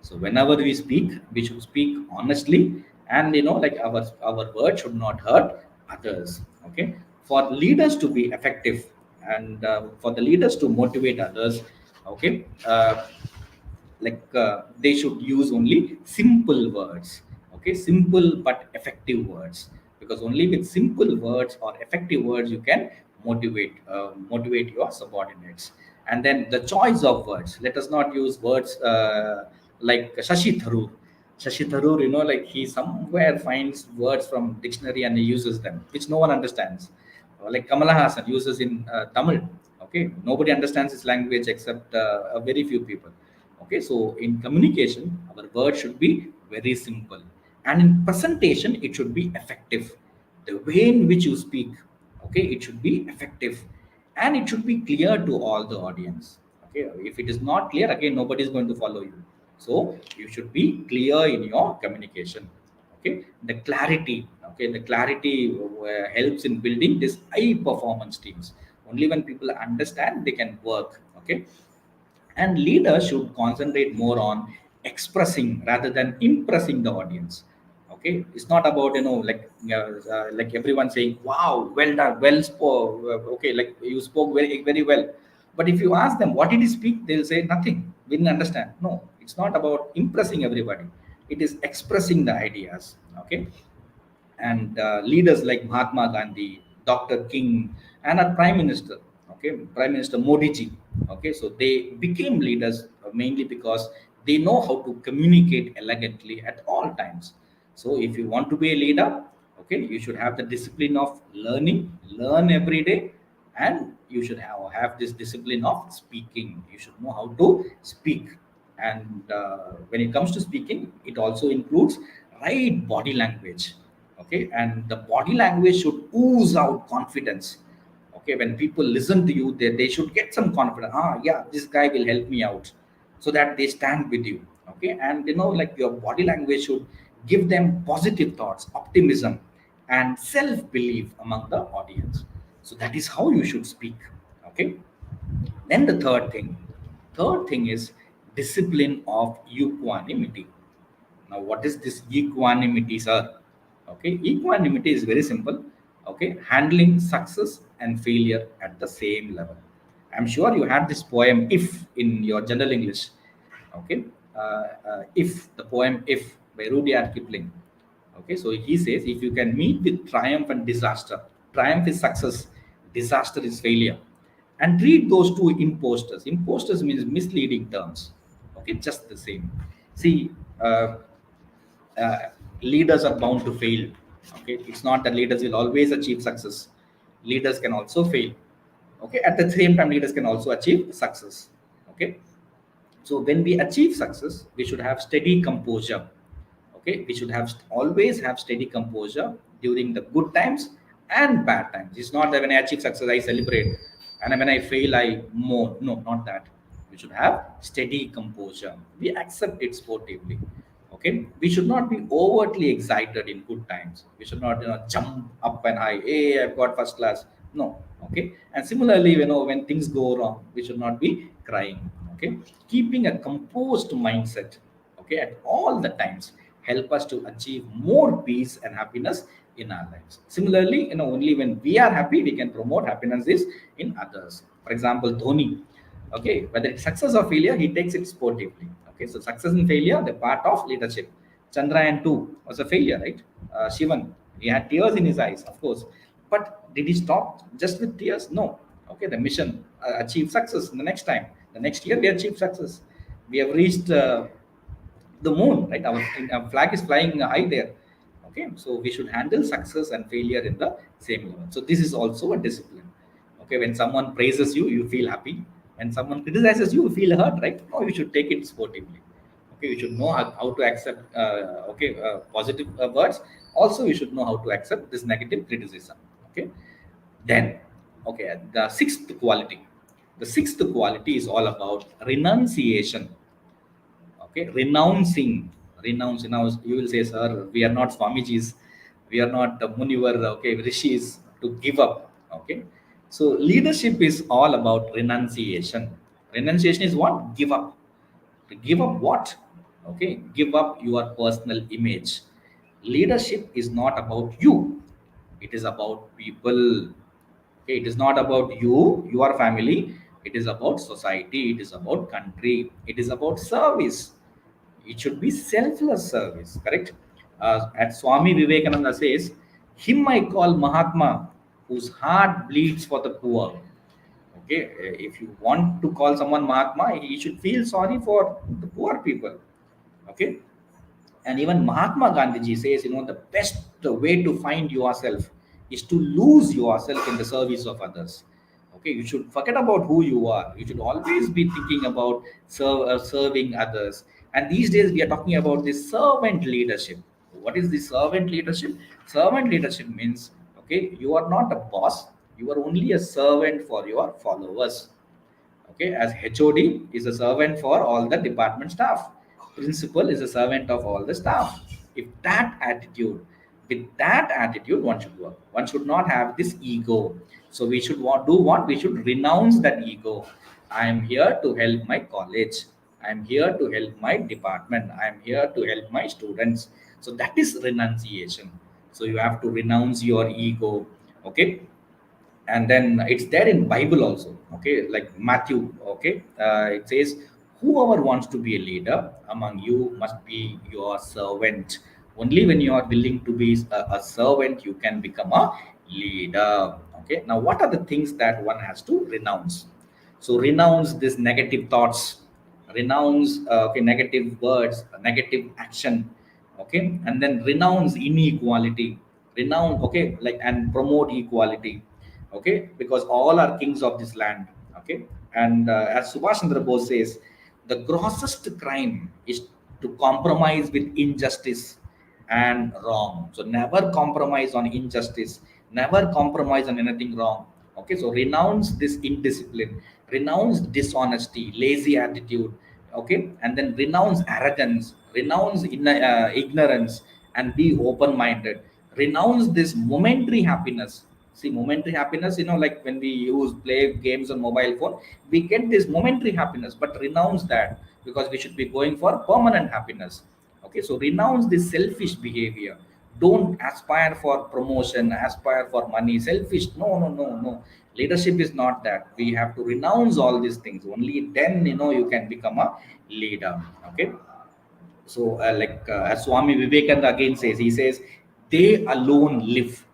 Speaker 2: So whenever we speak, we should speak honestly, and like our word should not hurt others. Okay, for leaders to be effective, and for the leaders to motivate others. Okay, they should use only simple words. Okay, simple but effective words, because only with simple words or effective words you can motivate your subordinates. And then the choice of words, let us not use words like Shashi Tharoor, like he somewhere finds words from dictionary and he uses them which no one understands. Like Kamala Hassan uses in Tamil. Okay, nobody understands his language except a very few people. Okay, so in communication, our word should be very simple, and in presentation, it should be effective. The way in which you speak, okay, it should be effective, and it should be clear to all the audience. Okay, if it is not clear, again, nobody is going to follow you. So you should be clear in your communication. Okay, the clarity. Okay, the clarity helps in building this high performance teams. Only when people understand, they can work. Okay, and leaders should concentrate more on expressing rather than impressing the audience. Okay, it's not about like everyone saying, wow, well done, well spoke, okay, like you spoke very very well. But if you ask them what did he speak, they'll say nothing, we didn't understand. No, it's not about impressing everybody, it is expressing the ideas. Okay, and leaders like Mahatma Gandhi, Dr. King, and our Prime Minister, okay, Prime Minister Modi ji, okay, so they became leaders mainly because they know how to communicate elegantly at all times. So if you want to be a leader, okay, you should have the discipline of learn every day, and you should have this discipline of speaking. You should know how to speak, and when it comes to speaking, it also includes right body language. Okay, and the body language should ooze out confidence. Okay, when people listen to you, they should get some confidence. Yeah, this guy will help me out, so that they stand with you. Okay, and like your body language should give them positive thoughts, optimism, and self-belief among the audience. So that is how you should speak. Okay, then the third thing is discipline of equanimity. Now, what is this equanimity, sir? Okay, equanimity is very simple. Okay, handling success and failure at the same level. I'm sure you had this poem "If" in your general English. Okay, "If," the poem "If" by Rudyard Kipling. Okay, so he says if you can meet with triumph and disaster, triumph is success, disaster is failure, and read those two imposters. Imposters means misleading terms. Okay, just the same. See, uh, uh, leaders are bound to fail. Okay, it's not that leaders will always achieve success. Leaders can also fail. Okay, at the same time, leaders can also achieve success. Okay, so when we achieve success, we should have steady composure. Okay, we should have always have steady composure during the good times and bad times. It's not that when I achieve success I celebrate, and when I fail I mourn. No, not that. We should have steady composure. We accept it sportively. Okay, we should not be overtly excited in good times. We should not jump up and high, hey, I've got first class. No, Okay, and similarly, when things go wrong, we should not be crying. Okay, keeping a composed mindset, okay, at all the times help us to achieve more peace and happiness in our lives. Similarly, only when we are happy we can promote happiness is in others. For example, Dhoni, okay, whether it's success or failure, he takes it sportively. Okay, so success and failure, the part of leadership. Chandrayaan 2 was a failure, right? Shivan, he had tears in his eyes, of course, but did he stop just with tears? No. Okay, the mission achieved success. The next time, the next year, we achieved success. We have reached the moon, right? Our flag is flying high there. Okay, so we should handle success and failure in the same level. So this is also a discipline. Okay, when someone praises you, you feel happy. When someone criticizes you, you feel hurt, right? No, you should take it sportively. Okay, you should know how to accept positive words. Also, you should know how to accept this negative criticism. Okay, then, okay, the sixth quality is all about renunciation. Okay, renounce. Now you will say, sir, we are not swamijis, we are not munivar, okay, rishis, to give up. Okay, so leadership is all about renunciation. Renunciation is what? Give up. To give up what? Okay, give up your personal image. Leadership is not about you, it is about people. Okay, it is not about you, your family. It is about society, it is about country, it is about service. It should be selfless service, correct? At Swami Vivekananda says, him I call Mahatma, whose heart bleeds for the poor. Okay, if you want to call someone Mahatma, he should feel sorry for the poor people. Okay, and even Mahatma Gandhi says, the best way to find yourself is to lose yourself in the service of others. Okay, you should forget about who you are. You should always be thinking about serving others. And these days we are talking about this servant leadership. What is the servant leadership? Servant leadership means, okay, you are not a boss. You are only a servant for your followers. Okay, as HOD is a servant for all the department staff, principal is a servant of all the staff. If that attitude, with that attitude, one should work. One should not have this ego. So we should do what? We should renounce that ego. I am here to help my college, I am here to help my department, I am here to help my students. So that is renunciation. So you have to renounce your ego. Okay, and then it's there in Bible also. Okay, like Matthew. Okay, it says, whoever wants to be a leader among you must be your servant. Only when you are willing to be a servant, you can become a leader. Okay, now what are the things that one has to renounce? So renounce these negative thoughts, renounce negative words, negative action. Okay, and then renounce inequality, renounce, okay, like, and promote equality. Okay, because all are kings of this land. Okay, and as Subhash Chandra Bose says, the grossest crime is to compromise with injustice and wrong. So never compromise on injustice, never compromise on anything wrong. Okay, so renounce this indiscipline, renounce dishonesty, lazy attitude. Okay, and then renounce arrogance, renounce ignorance, and be open minded. Renounce this momentary happiness. See, momentary happiness, like when we use play games on mobile phone, we get this momentary happiness, but renounce that, because we should be going for permanent happiness. Okay, so renounce this selfish behavior. Don't aspire for promotion, aspire for money. Selfish, no, no, no, no. Leadership is not that. We have to renounce all these things. Only then, you can become a leader. Okay, so as Swami Vivekananda again says, he says, they alone live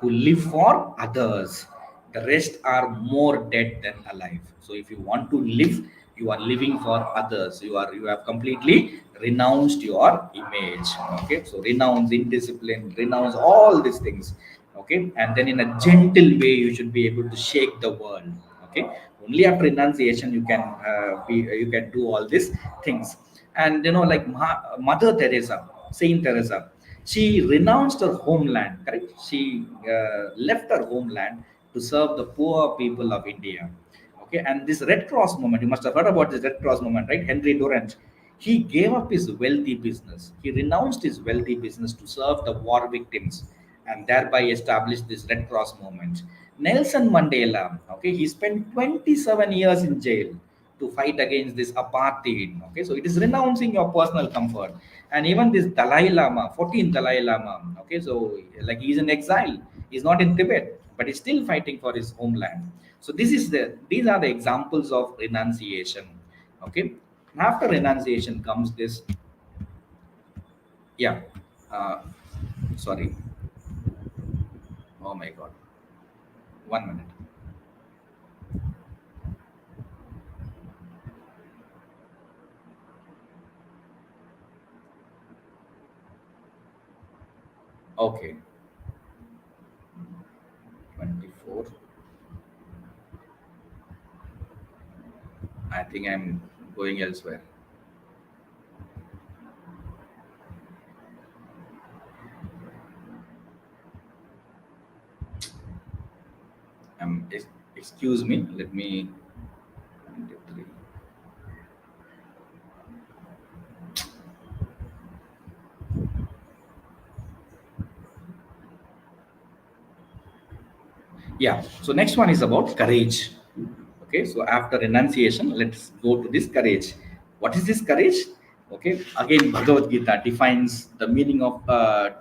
Speaker 2: who live for others. The rest are more dead than alive. So if you want to live, you are living for others. You have completely renounced your image. Okay, so renounce indiscipline, renounce all these things. Okay, and then in a gentle way, you should be able to shake the world. Okay, only after renunciation you can do all these things. And like Mother Teresa, Saint Teresa, she renounced her homeland, correct? She left her homeland to serve the poor people of India. Okay, and this Red Cross movement, you must have heard about this Red Cross movement, right? Henry Durant, he gave up his wealthy business, he renounced his wealthy business to serve the war victims, and thereby established this Red Cross movement. Nelson Mandela, okay, he spent 27 years in jail to fight against this apartheid. Okay, so it is renouncing your personal comfort. And even this Dalai Lama, 14th Dalai Lama, okay, so like he's in exile, he's not in Tibet, but he's still fighting for his homeland. So these are the examples of renunciation. Okay, after renunciation comes this, yeah, uh, sorry, oh my God, 1 minute. Okay, 24. I think I'm going elsewhere. Excuse me. Let me. 23. Yeah. So next one is about courage. Okay. So after renunciation, let's go to this courage. What is this courage? Okay. Again, Bhagavad Gita defines the meaning of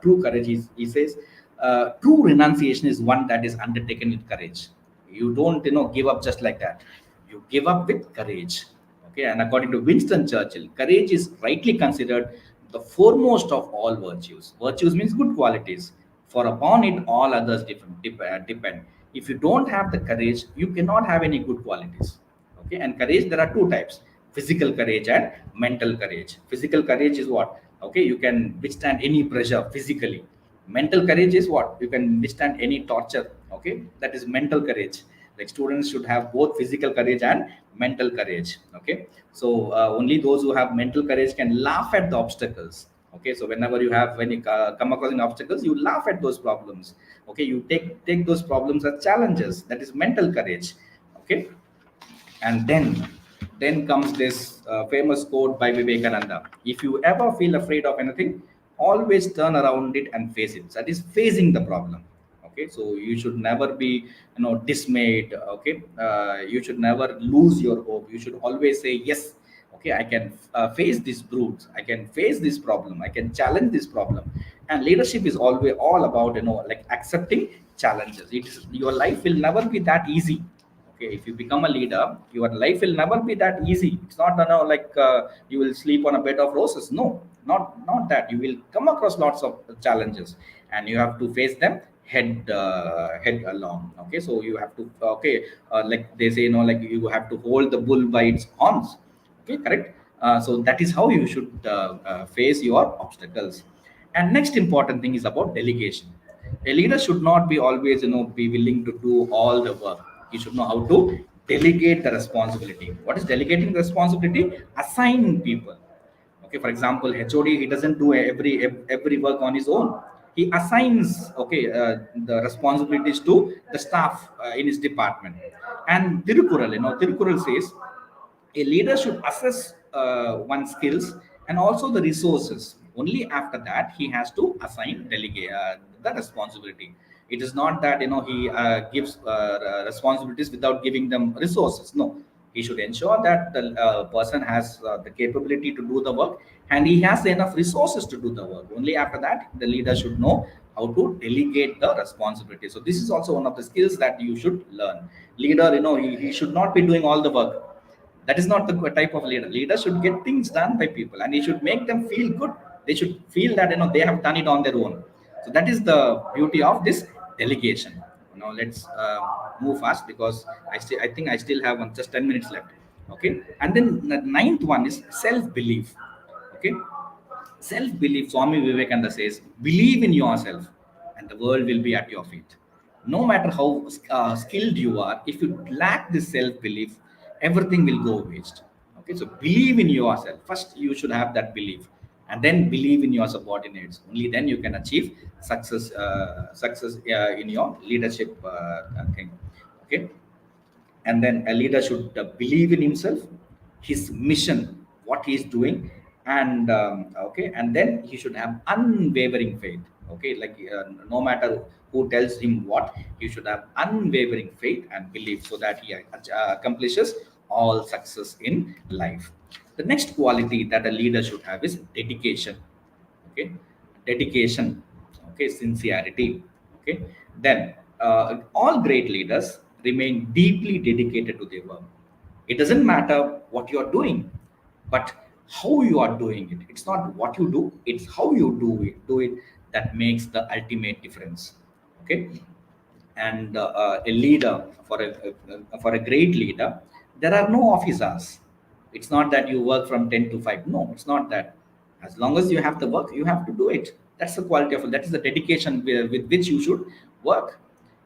Speaker 2: true courage. He says, true renunciation is one that is undertaken with courage. You don't, give up just like that. You give up with courage. Okay. And according to Winston Churchill, courage is rightly considered the foremost of all virtues. Virtues means good qualities, for upon it all others depend. If you don't have the courage, you cannot have any good qualities. Okay, and courage, there are two types: physical courage and mental courage. Physical courage is what? Okay, you can withstand any pressure physically. Mental courage is what? You can withstand any torture. Okay, that is mental courage. Like students should have both physical courage and mental courage. Okay, so only those who have mental courage can laugh at the obstacles. Okay, so when you come across any obstacles, you laugh at those problems. Okay, you take those problems as challenges. That is mental courage. Okay, and then comes this famous quote by Vivekananda: if you ever feel afraid of anything, always turn around it and face it. That is facing the problem. Okay, so you should never be dismayed. Okay, you should never lose your hope. You should always say yes. Okay, I can face this brute, I can face this problem, I can challenge this problem. And leadership is always all about like accepting challenges. Your life will never be that easy. Okay, if you become a leader, your life will never be that easy. It's not like you will sleep on a bed of roses. No, not that. You will come across lots of challenges, and you have to face them head along. Okay, so you have to, okay, like they say, like you have to hold the bull by its horns. Okay, correct. So that is how you should face your obstacles. And next important thing is about delegation. A leader should not be always be willing to do all the work. He should know how to delegate the responsibility. What is delegating the responsibility? Assign people. Okay, for example, HOD, he doesn't do every work on his own. He assigns, okay, the responsibilities to the staff in his department. And Tirukural says a leader should assess one's skills and also the resources. Only after that he has to assign delegate the responsibility. It is not that he gives responsibilities without giving them resources. No, he should ensure that the person has the capability to do the work, and he has enough resources to do the work. Only after that the leader should know how to delegate the responsibility. So this is also one of the skills that you should learn. Leader, he should not be doing all the work. That is not the type of leader. Leader should get things done by people, and he should make them feel good. They should feel that they have done it on their own. So that is the beauty of this delegation. Now let's move fast, because I think I still have just 10 minutes left. Okay, and then the ninth one is self belief. Okay, self belief. Swami Vivekananda says, believe in yourself and the world will be at your feet. No matter how skilled you are, if you lack this self belief, everything will go waste. Okay, so believe in yourself. First, you should have that belief, and then believe in your subordinates. Only then you can achieve success in your leadership thing. Okay, and then a leader should believe in himself, his mission, what he is doing, and okay, and then he should have unwavering faith. Okay, like no matter who tells him what, he should have unwavering faith and belief so that he accomplishes all success in life. The next quality that a leader should have is dedication. Okay, dedication. Okay, sincerity. Okay, then all great leaders remain deeply dedicated to their work. It doesn't matter what you are doing, but how you are doing it. It's not what you do, it's how you do it that makes the ultimate difference. Okay, and a leader, for a great leader, there are no office hours. It's not that you work from 10 to 5. No, it's not that. As long as you have the work, you have to do it. That's the quality of it. That is the dedication with which you should work.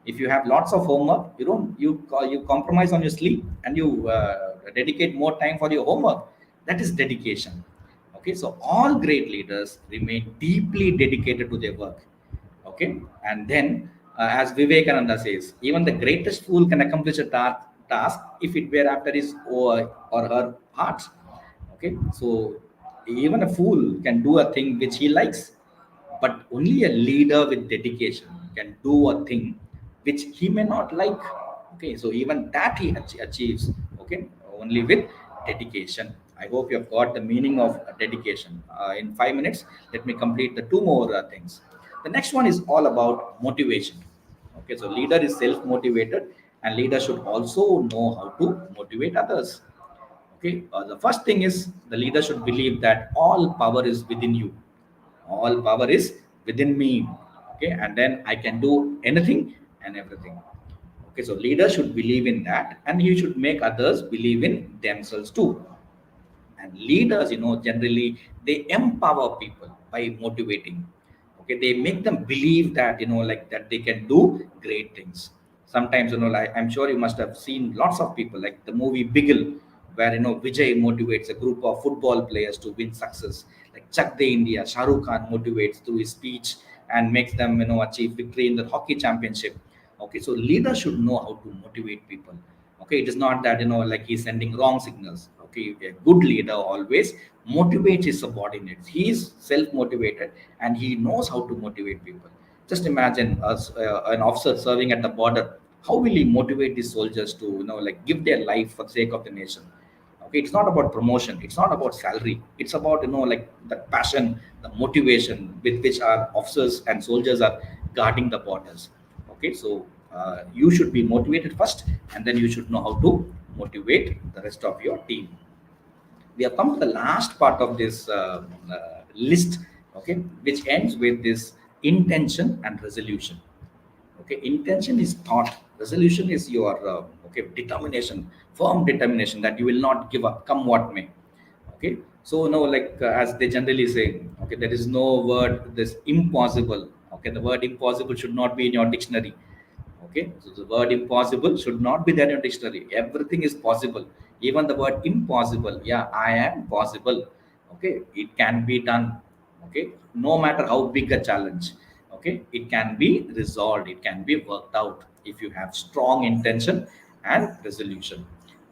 Speaker 2: If you have lots of homework, you compromise on your sleep, and you dedicate more time for your homework. That is dedication. Okay, so all great leaders remain deeply dedicated to their work. Okay, and then as Vivekananda says, even the greatest fool can accomplish a task if it were after his or her heart. Okay, so even a fool can do a thing which he likes, but only a leader with dedication can do a thing which he may not like. Okay, so even that he achieves. Okay, only with dedication. I hope you have got the meaning of dedication. In 5 minutes, let me complete the two more things. The next one is all about motivation. Okay, so leader is self motivated, and leader should also know how to motivate others. Okay, the first thing is the leader should believe that all power is within you, all power is within me. Okay, and then I can do anything and everything. Okay, so leaders should believe in that, and you should make others believe in themselves too. And leaders, generally they empower people by motivating. Okay, they make them believe that, like that they can do great things. Sometimes, like, I'm sure you must have seen lots of people, like the movie Bigil, where Vijay motivates a group of football players to win success. Like Chak De India, Shah Rukh Khan motivates through his speech and makes them, achieve victory in the hockey championship. Okay, so leaders should know how to motivate people. Okay, it is not that, like he's sending wrong signals. Okay, a good leader always motivates his subordinates. He is self-motivated, and he knows how to motivate people. Just imagine us, an officer serving at the border. How will he motivate these soldiers to, like, give their life for the sake of the nation? Okay, it's not about promotion, it's not about salary, it's about, like, the passion, the motivation with which our officers and soldiers are guarding the borders. Okay, so you should be motivated first, and then you should know how to motivate the rest of your team. We have come to the last part of this list. Okay, which ends with this intention and resolution. Okay, intention is thought, resolution is your okay, determination, firm determination that you will not give up come what may. Okay, so like as they generally say, okay, there is no word this impossible. Okay, the word impossible should not be in your dictionary. Okay, so the word impossible should not be there in your dictionary. Everything is possible. Even the word impossible, yeah, I am possible. Okay, it can be done. Okay, no matter how big a challenge. Okay, it can be resolved. It can be worked out if you have strong intention and resolution.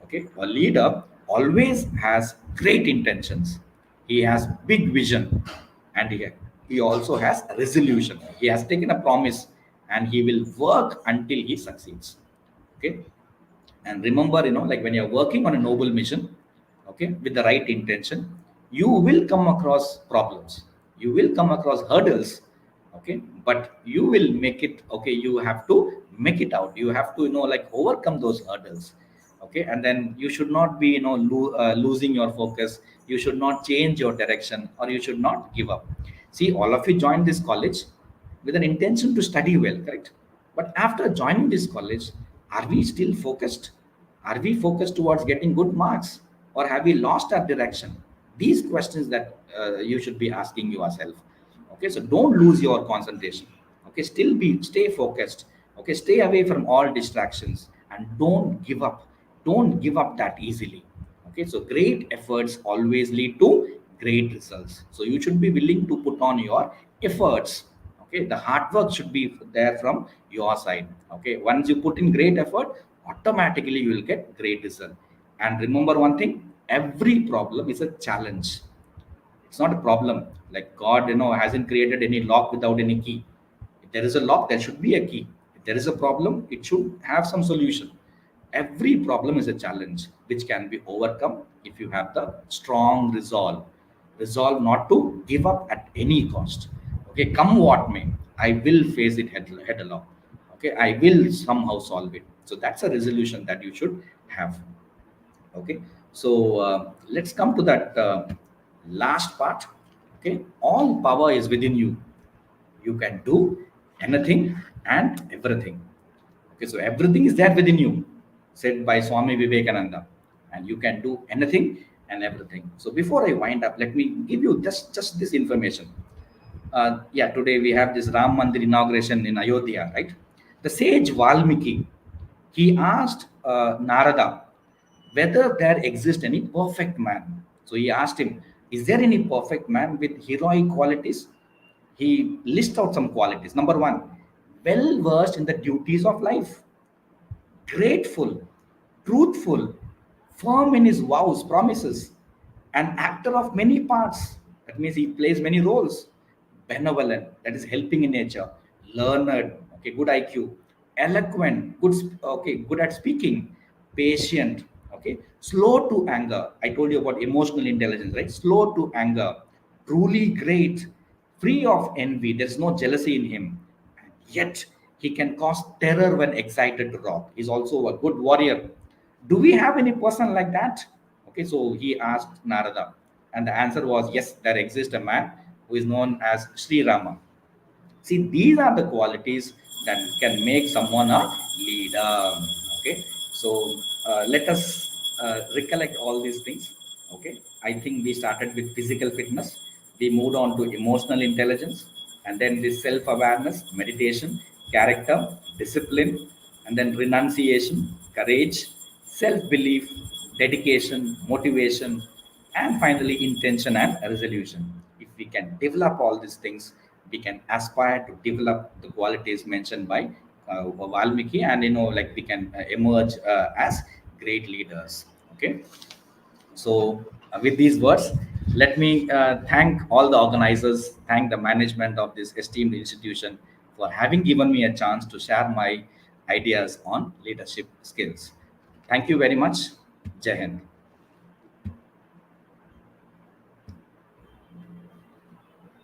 Speaker 2: Okay, a leader always has great intentions. He has big vision, and he also has a resolution. He has taken a promise, and he will work until he succeeds. Okay, and remember, like when you're working on a noble mission, okay, with the right intention, you will come across problems, you will come across hurdles. Okay, but you will make it. Okay, you have to make it out, you have to, like, overcome those hurdles. Okay, and then you should not be, losing your focus. You should not change your direction, or you should not give up. See, all of you joined this college with an intention to study well, correct? But after joining this college, are we still focused? Are we focused towards getting good marks, or have we lost our direction? These questions that you should be asking yourself. Okay, so don't lose your concentration. Okay, stay focused. Okay, stay away from all distractions, and don't give up. Don't give up that easily. Okay, so great efforts always lead to great results. So you should be willing to put on your efforts. Okay, the hard work should be there from your side. Okay, once you put in great effort, automatically you will get great result. And remember one thing, every problem is a challenge. It's not a problem. Like God, hasn't created any lock without any key. If there is a lock, there should be a key. If there is a problem, it should have some solution. Every problem is a challenge which can be overcome if you have the strong resolve not to give up at any cost. Okay, come what may, I will face it head along. Okay, I will somehow solve it. So that's a resolution that you should have. Okay, so let's come to that last part. Okay, all power is within you. You can do anything and everything. Okay, so everything is there within you, said by Swami Vivekananda, and you can do anything and everything. So before I wind up, let me give you just this information. Yeah, today we have this Ram Mandir inauguration in Ayodhya, right? The sage Valmiki, he asked Narada whether there exists any perfect man. So he asked him, is there any perfect man with heroic qualities? He lists out some qualities. Number one, well versed in the duties of life, grateful, truthful, firm in his vows, promises, an actor of many parts. That means he plays many roles. Benevolent, that is helping in nature. Learned, okay, good IQ. Eloquent, good at speaking. Patient, okay. Slow to anger. I told you about emotional intelligence, right? Slow to anger. Truly great, free of envy. There's no jealousy in him, yet he can cause terror when excited to rob. He's also a good warrior. Do we have any person like that? Okay, so he asked Narada, and the answer was yes, there exists a man who is known as Sri Rama. See, these are the qualities that can make someone a leader. Okay, so let us recollect all these things. Okay, I think we started with physical fitness, we moved on to emotional intelligence, and then this self awareness, meditation, character, discipline, and then renunciation, courage, self belief, dedication, motivation, and finally intention and resolution. If we can develop all these things, we can aspire to develop the qualities mentioned by Valmiki, and like we can emerge as great leaders. Okay, so with these words, let me thank all the organizers, thank the management of this esteemed institution for having given me a chance to share my ideas on leadership skills. Thank you very much. Jai Hind.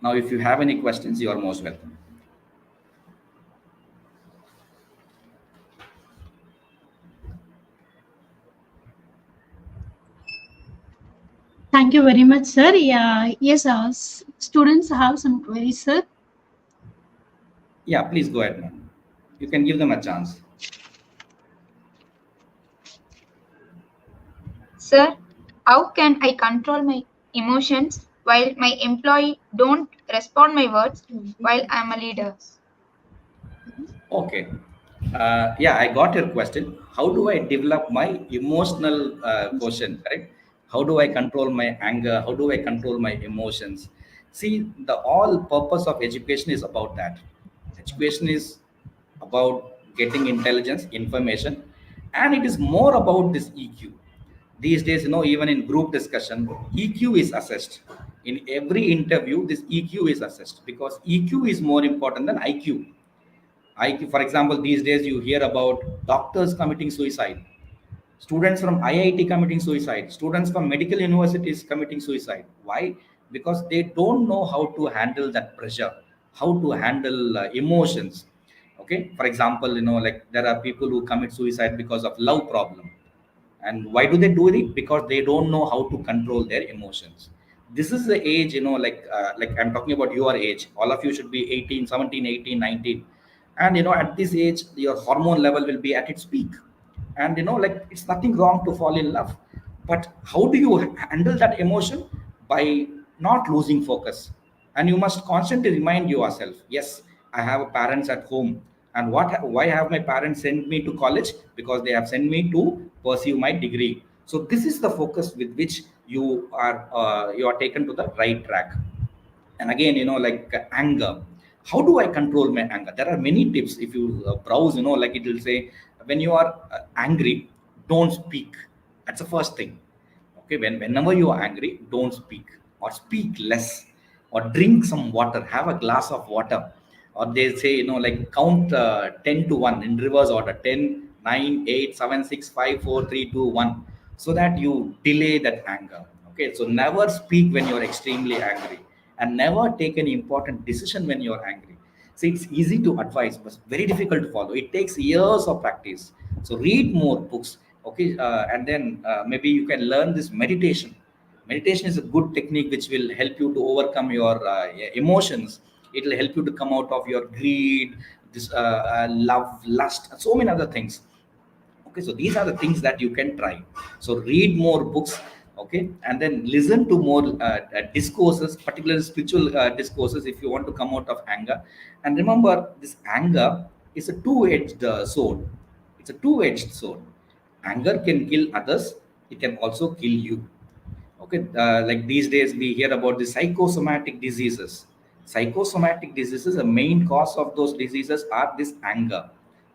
Speaker 2: Now, if you have any questions, you are most welcome.
Speaker 3: Thank you very much, sir. Yeah, yes, students have some queries, sir.
Speaker 2: Yeah, please go ahead, ma'am. You can give them a chance.
Speaker 4: Sir, how can I control my emotions while my employee don't respond my words while I'm a leader?
Speaker 2: Okay. Yeah, I got your question. How do I develop my emotional quotient, correct? How do I control my anger? How do I control my emotions? See, the all purpose of education is about that. Education is about getting intelligence, information, and it is more about this EQ. These days, even in group discussion, EQ is assessed. In every interview, this EQ is assessed because EQ is more important than IQ. For example, these days you hear about doctors committing suicide, students from IIT committing suicide, students from medical universities committing suicide. Why? Because they don't know how to handle that pressure, how to handle emotions. Okay, for example, like there are people who commit suicide because of love problem. And why do they do it? Because they don't know how to control their emotions. This is the age, like I'm talking about your age. All of you should be 18, 17, 18, 19. And at this age your hormone level will be at its peak. And like it's nothing wrong to fall in love, but how do you handle that emotion? By not losing focus. And you must constantly remind yourself, yes, I have parents at home. And why have my parents sent me to college? Because they have sent me to pursue my degree. So this is the focus with which you are taken to the right track. And again, like anger, how do I control my anger? There are many tips. If you browse, like it will say, when you are angry, don't speak. That's the first thing. Okay, whenever you are angry, don't speak. or speak less, or drink some water, have a glass of water. Or they say, like count 10 to 1 in reverse order: 10, 9, 8, 7, 6, 5, 4, 3, 2, 1, so that you delay that anger. Okay, so never speak when you're extremely angry, and never take any important decision when you're angry. See, it's easy to advise, but very difficult to follow. It takes years of practice. So read more books, okay, and then maybe you can learn this meditation. Meditation is a good technique which will help you to overcome your emotions. It will help you to come out of your greed, this love, lust, and so many other things. Okay, so these are the things that you can try. So read more books, okay, and then listen to more discourses, particularly spiritual discourses, if you want to come out of anger. And remember, this anger is a two-edged sword. It's a two-edged sword. Anger can kill others, it can also kill you. Okay, like these days we hear about the psychosomatic diseases. Psychosomatic diseases, the main cause of those diseases are this anger,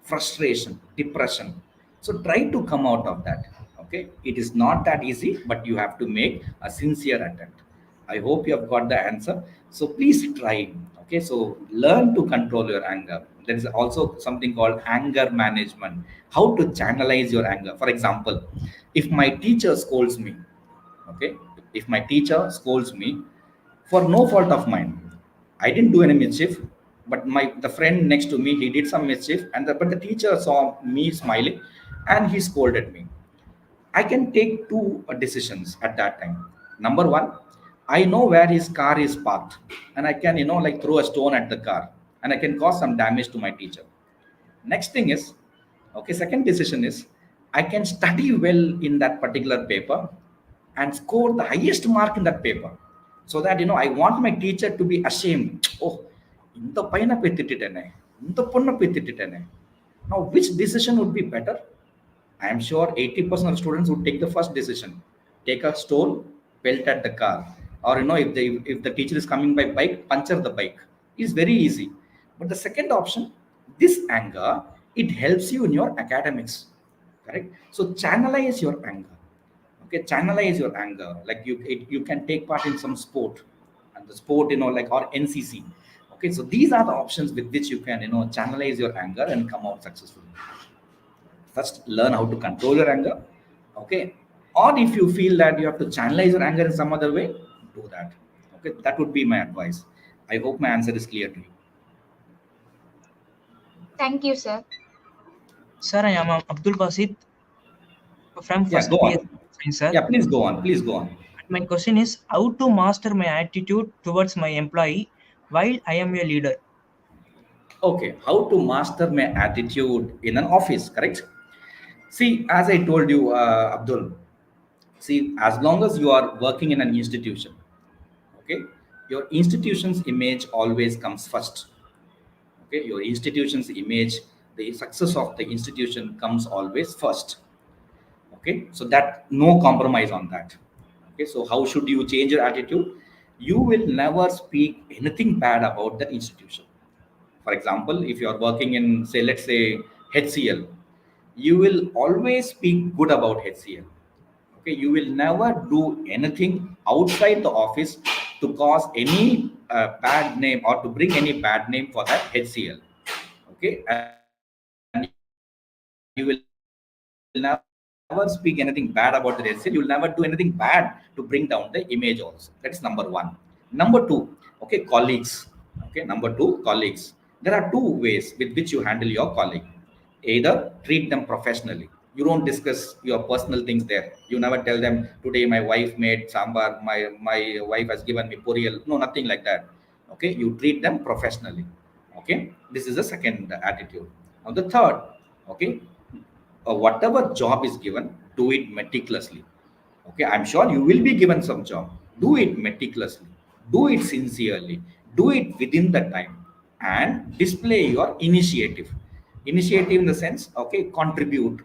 Speaker 2: frustration, depression. So try to come out of that. Okay, it is not that easy, but you have to make a sincere attempt. I hope you have got the answer. So please try. Okay, so learn to control your anger. There is also something called anger management. How to channelize your anger. For example, if my teacher scolds me, okay, if my teacher scolds me for no fault of mine, I didn't do any mischief, but the friend next to me, he did some mischief, and but the teacher saw me smiling and he scolded me. I can take two decisions at that time. Number one, I know where his car is parked, and I can, like throw a stone at the car, and I can cause some damage to my teacher. Next thing is, okay, second decision is, I can study well in that particular paper and score the highest mark in that paper, so that, I want my teacher to be ashamed. Oh, இந்த பையனை போய் திட்டிட்டேனே, இந்த பொண்ணை போய் திட்டிட்டேனே. Now which decision would be better? I am sure 80% of students would take the first decision. Take a stone, pelt at the car. Or, if the teacher is coming by bike, puncture the bike. It's very easy. But the second option, this anger, it helps you in your academics. Correct? So channelize your anger. Okay, channelize your anger. Like you can take part in some sport. And the sport, like, or NCC. Okay, so these are the options with which you can, channelize your anger and come out successfully. First, learn how to control your anger. Okay, or if you feel that you have to channelize your anger in some other way, do that. Okay, that would be my advice. I hope my answer is clear to you.
Speaker 4: Thank you, sir.
Speaker 5: Sir, I am Abdul Basit from
Speaker 2: Yeah,
Speaker 5: first
Speaker 2: go
Speaker 5: BS.
Speaker 2: on.
Speaker 5: Sir.
Speaker 2: Yeah, please go on. Please go on.
Speaker 5: My question is how to master my attitude towards my employee while I am a leader.
Speaker 2: Okay, how to master my attitude in an office, correct? See, as I told you, Abdul, see, as long as you are working in an institution, okay, your institution's image always comes first. Okay, your institution's image, the success of the institution comes always first. Okay, so that no compromise on that. Okay, so how should you change your attitude? You will never speak anything bad about that institution. For example, if you are working in, say, let's say HCL, you will always speak good about HCL. Okay, you will never do anything outside the office to cause any bad name or to bring any bad name for that HCL. Okay, and you will never speak anything bad about the HCL. You will never do anything bad to bring down the image also. That's number one. Number two, okay, colleagues. Okay, number two, colleagues. There are two ways with which you handle your colleague. Either treat them professionally. You don't discuss your personal things there. You never tell them, today my wife made sambar, my wife has given me puriyal. No, nothing like that. Okay, you treat them professionally. Okay, this is the second attitude. Now the third, okay, whatever job is given, do it meticulously. Okay, I'm sure you will be given some job. Do it meticulously, do it sincerely, do it within the time, and display your initiative in the sense, okay, contribute.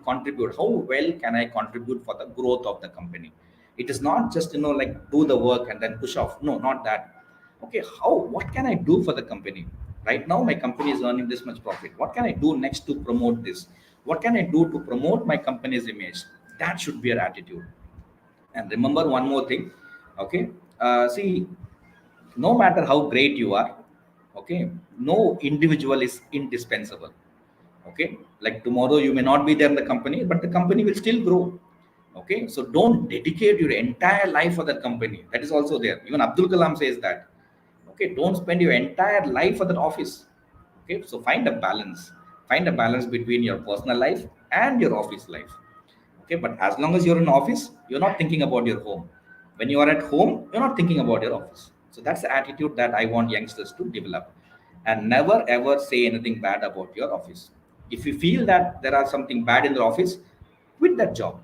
Speaker 2: How well can I contribute for the growth of the company? It is not just, like, do the work and then push off. No, not that. Okay, what can I do for the company? Right now my company is earning this much profit. What can I do next to promote this? What can I do to promote my company's image? That should be your attitude. And remember one more thing, okay, See, no matter how great you are, okay, no individual is indispensable. Okay, like tomorrow you may not be there in the company, but the company will still grow. Okay, so don't dedicate your entire life for that company. That is also there. Even Abdul Kalam says that. Okay, don't spend your entire life for that office. Okay, so find a balance. Find a balance between your personal life and your office life. Okay, but as long as you're in office, you're not thinking about your home. When you are at home, you're not thinking about your office. So that's the attitude that I want youngsters to develop. And never ever say anything bad about your office. If you feel that there are something bad in the office, quit that job.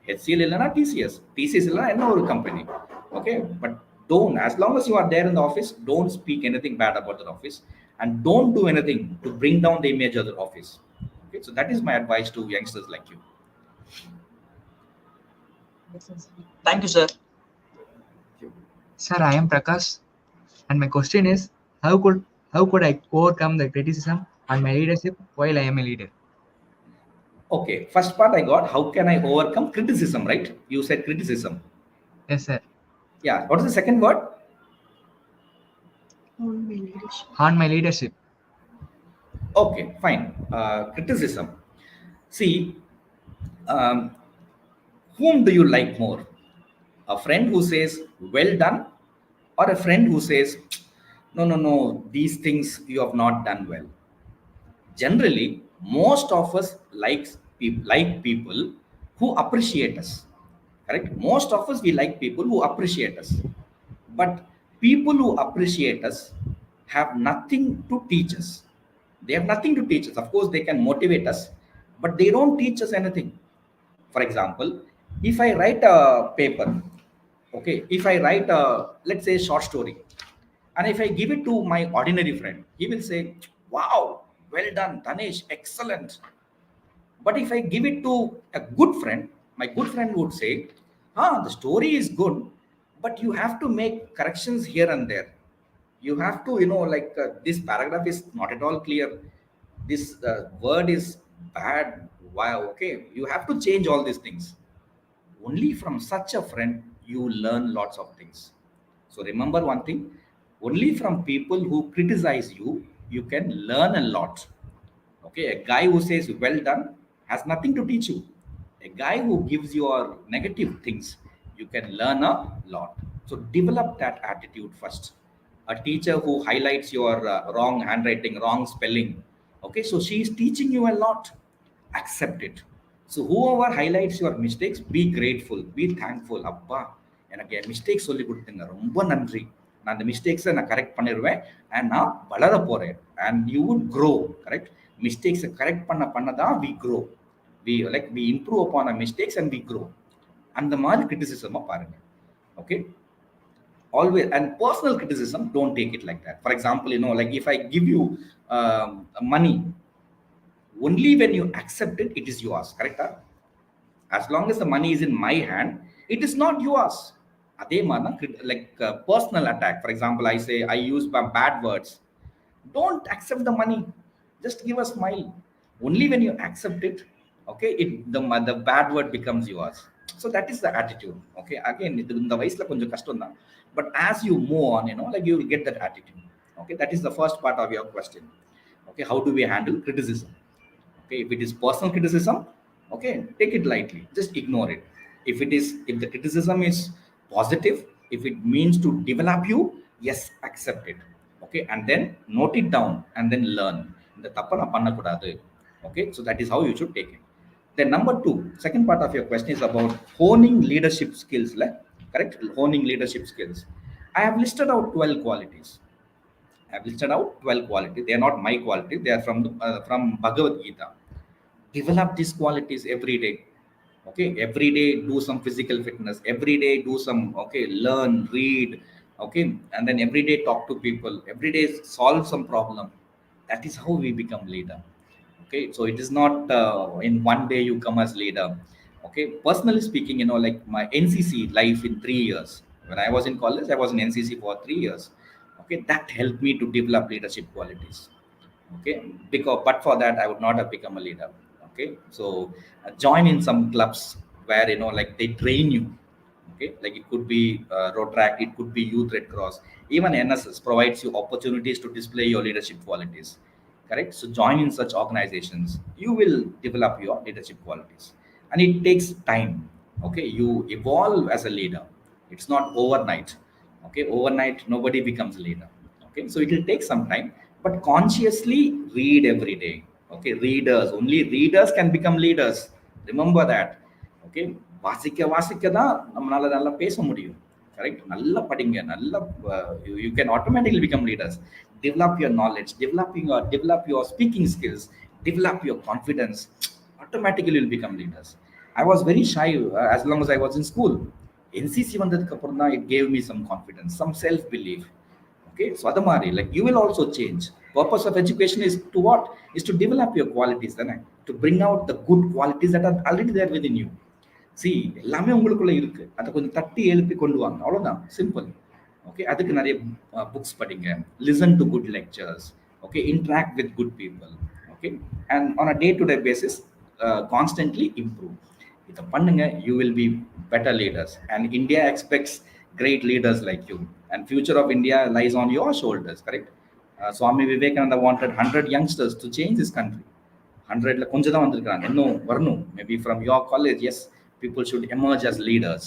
Speaker 2: HCL illana TCS. TCS illana another company. Okay, but don't, as long as you are there in the office, don't speak anything bad about the office, and don't do anything to bring down the image of the office. Okay, so that is my advice to youngsters like you.
Speaker 5: Thank you, sir.
Speaker 6: Sir, I am Prakash, and my question is, how could I overcome the criticism on my leadership while I am a leader?
Speaker 2: Okay, first part I got. How can I overcome criticism? Right? You said criticism.
Speaker 6: Yes, sir.
Speaker 2: Yeah. What is the second word?
Speaker 6: On my leadership.
Speaker 2: Okay, fine. Criticism. See, um, whom do you like more? A friend who says, well done, or a friend who says, no, no, no, these things you have not done well? Generally, most of us like people who appreciate us. Correct? Most of us, we like people who appreciate us. But people who appreciate us have nothing to teach us. They have nothing to teach us. Of course, they can motivate us, but they don't teach us anything. For example, if I write a paper, okay, if I write a, let's say, short story, and if I give it to my ordinary friend, he will say, wow, well done, Dhanesh, excellent. But if I give it to a good friend, my good friend would say, the story is good, but you have to make corrections here and there. You have to, like this paragraph is not at all clear. This word is bad. Wow, okay. You have to change all these things. Only from such a friend, you learn lots of things. So remember one thing, only from people who criticize you, you can learn a lot. Okay, a guy who says well done has nothing to teach you. A guy who gives you negative things, you can learn a lot. So develop that attitude first. A teacher who highlights your wrong handwriting, wrong spelling, okay, so she is teaching you a lot. Accept it. So whoever highlights your mistakes, be grateful, be thankful. அப்பா எனக்கு என் mistake சொல்லி கொடுத்துங்க, ரொம்ப நன்றி. நான் அந்த மிஸ்டேக்ஸை நான் correct பண்ணிடுவேன் அண்ட் நான் வளர போறேன். And you would grow. Correct? மிஸ்டேக்ஸை கரெக்ட் பண்ண தான் we grow. We improve upon mistakes and we grow. அந்த மாதிரி கிரிட்டிசிசமாக பாருங்க. Okay, always. And personal criticism, don't take it like that. For example, like if I give you money, only when you accept it, it is yours. Correct? As long as the money is in my hand, it is not yours. Adhe mana, like personal attack. For example, I say I use bad words. Don't accept the money. Just give a smile. Only when you accept it, okay, the bad word becomes yours. So that is the attitude. Okay, again, in the vayasla konjam kashtam da, but as you move on, like you will get that attitude. Okay, that is the first part of your question. Okay, how do we handle criticism? Okay, if it is personal criticism, okay, take it lightly, just ignore it. If the criticism is positive, if it means to develop you, yes, accept it. Okay, and then note it down and then learn. The tappa na panna kudadu. Okay, so that is how you should take it. Then number 2, second part of your question is about honing leadership skills. Correct? Honing leadership skills. I have listed out 12 qualities. They are not my quality. They are from Bhagavad Gita. Develop these qualities every day. Okay, every day do some physical fitness. Every day do some, okay, learn, read. Okay, and then every day talk to people. Every day solve some problem. That is how we become leader. Okay, so it is not in one day you come as leader. Okay, personally speaking, like my NCC life in 3 years. When I was in college, I was in NCC for 3 years. Okay, that helped me to develop leadership qualities. Okay, but for that I would not have become a leader. Okay, so join in some clubs where like they train you. Okay, like it could be Rotaract, it could be Youth Red Cross, even NSS provides you opportunities to display your leadership qualities. Correct. So join in such organizations, you will develop your leadership qualities, and it takes time. Okay, you evolve as a leader. It's not overnight. Okay, overnight nobody becomes a leader. Okay, so it will take some time, but consciously read every day. Okay, readers, only readers can become leaders. Remember that. Okay, வாசிக்க வாசிக்க தான் நம்மளால நல்லா பேச முடியும். Correct. நல்லா படிங்க, நல்லா you can automatically become leaders. Develop your knowledge, develop your speaking skills, develop your confidence. Automatically will become leaders. I was very shy as long as I was in school. NCC வந்ததுக்கு அப்புறம் தான் it gave me some confidence, some self belief. Okay, so அது மாதிரி like you will also change. Purpose of education is to what? Is to develop your qualities, then to bring out the good qualities that are already there within you. See, எல்லாமே உங்களுக்குள்ள இருக்கு, அதை கொஞ்சம் தட்டி எழுப்பி கொண்டு வாங்க, அவ்வளவுதான், சிம்பிள். ஓகே, அதுக்கு நிறைய புக்ஸ் படிங்க, listen to good lectures, okay, interact with good people, okay, and on a day to day basis constantly improve. இதை பண்ணுங்க, you will be better leaders, and India expects great leaders like you, and future of India lies on your shoulders. Correct. Swami Vivekananda wanted 100 youngsters to change this country. 100 கொஞ்சம் தான் வந்திருக்காங்க, இன்னும் வரணும். Maybe from your college, yes, people should emerge as leaders.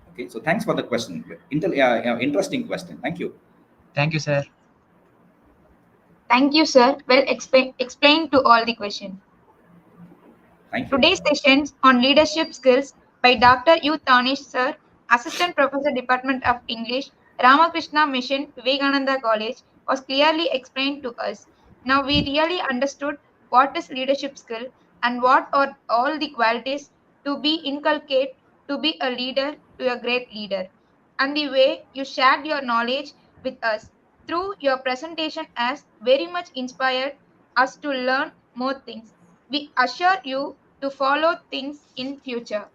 Speaker 2: Okay, so thanks for the question. Interesting question. Thank you.
Speaker 6: Thank you, sir.
Speaker 4: Thank you, sir. Well explained to all the questions.
Speaker 2: Thank you.
Speaker 4: Today's sessions on leadership skills by Dr.U.Thanesh, sir, Assistant Professor, Department of English, Ramakrishna Mission, Vivekananda College, was clearly explained to us. Now we really understood what is leadership skill and what are all the qualities to be inculcated to be a leader, to a great leader. And the way you shared your knowledge with us through your presentation has very much inspired us to learn more things. We assure you to follow things in future.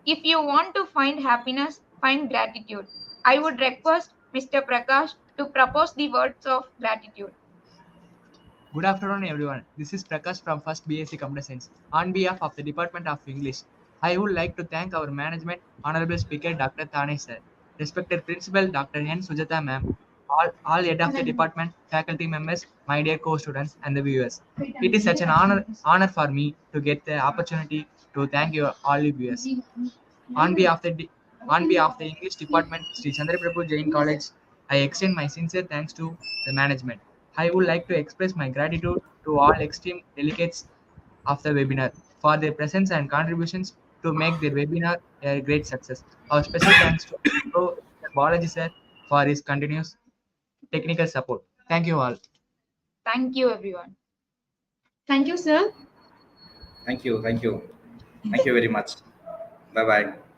Speaker 4: If you want to find happiness, find gratitude. I would request Mr. Prakash to propose the words of gratitude.
Speaker 6: Good afternoon, everyone. This is Prakash from First BSc Computer Science. On behalf of the Department of English, I would like to thank our management, Honorable Speaker Dr. Thanesh sir, respected Principal Dr. N. Sujata ma'am, all head of the department, faculty members, my dear co-students, and the viewers. It is such an honor for me to get the opportunity to thank you all the viewers. On behalf of the English Department, Sri Chandraprabhu Jain College, I extend my sincere thanks to the management. I would like to express my gratitude to all esteemed delegates of the webinar for their presence and contributions to make the webinar a great success. Our special thanks to Prof. Balaji sir for his continuous technical support. Thank you all.
Speaker 4: Thank you, everyone.
Speaker 3: Thank you, sir.
Speaker 2: Thank you. Thank you. Thank you very much. Bye bye.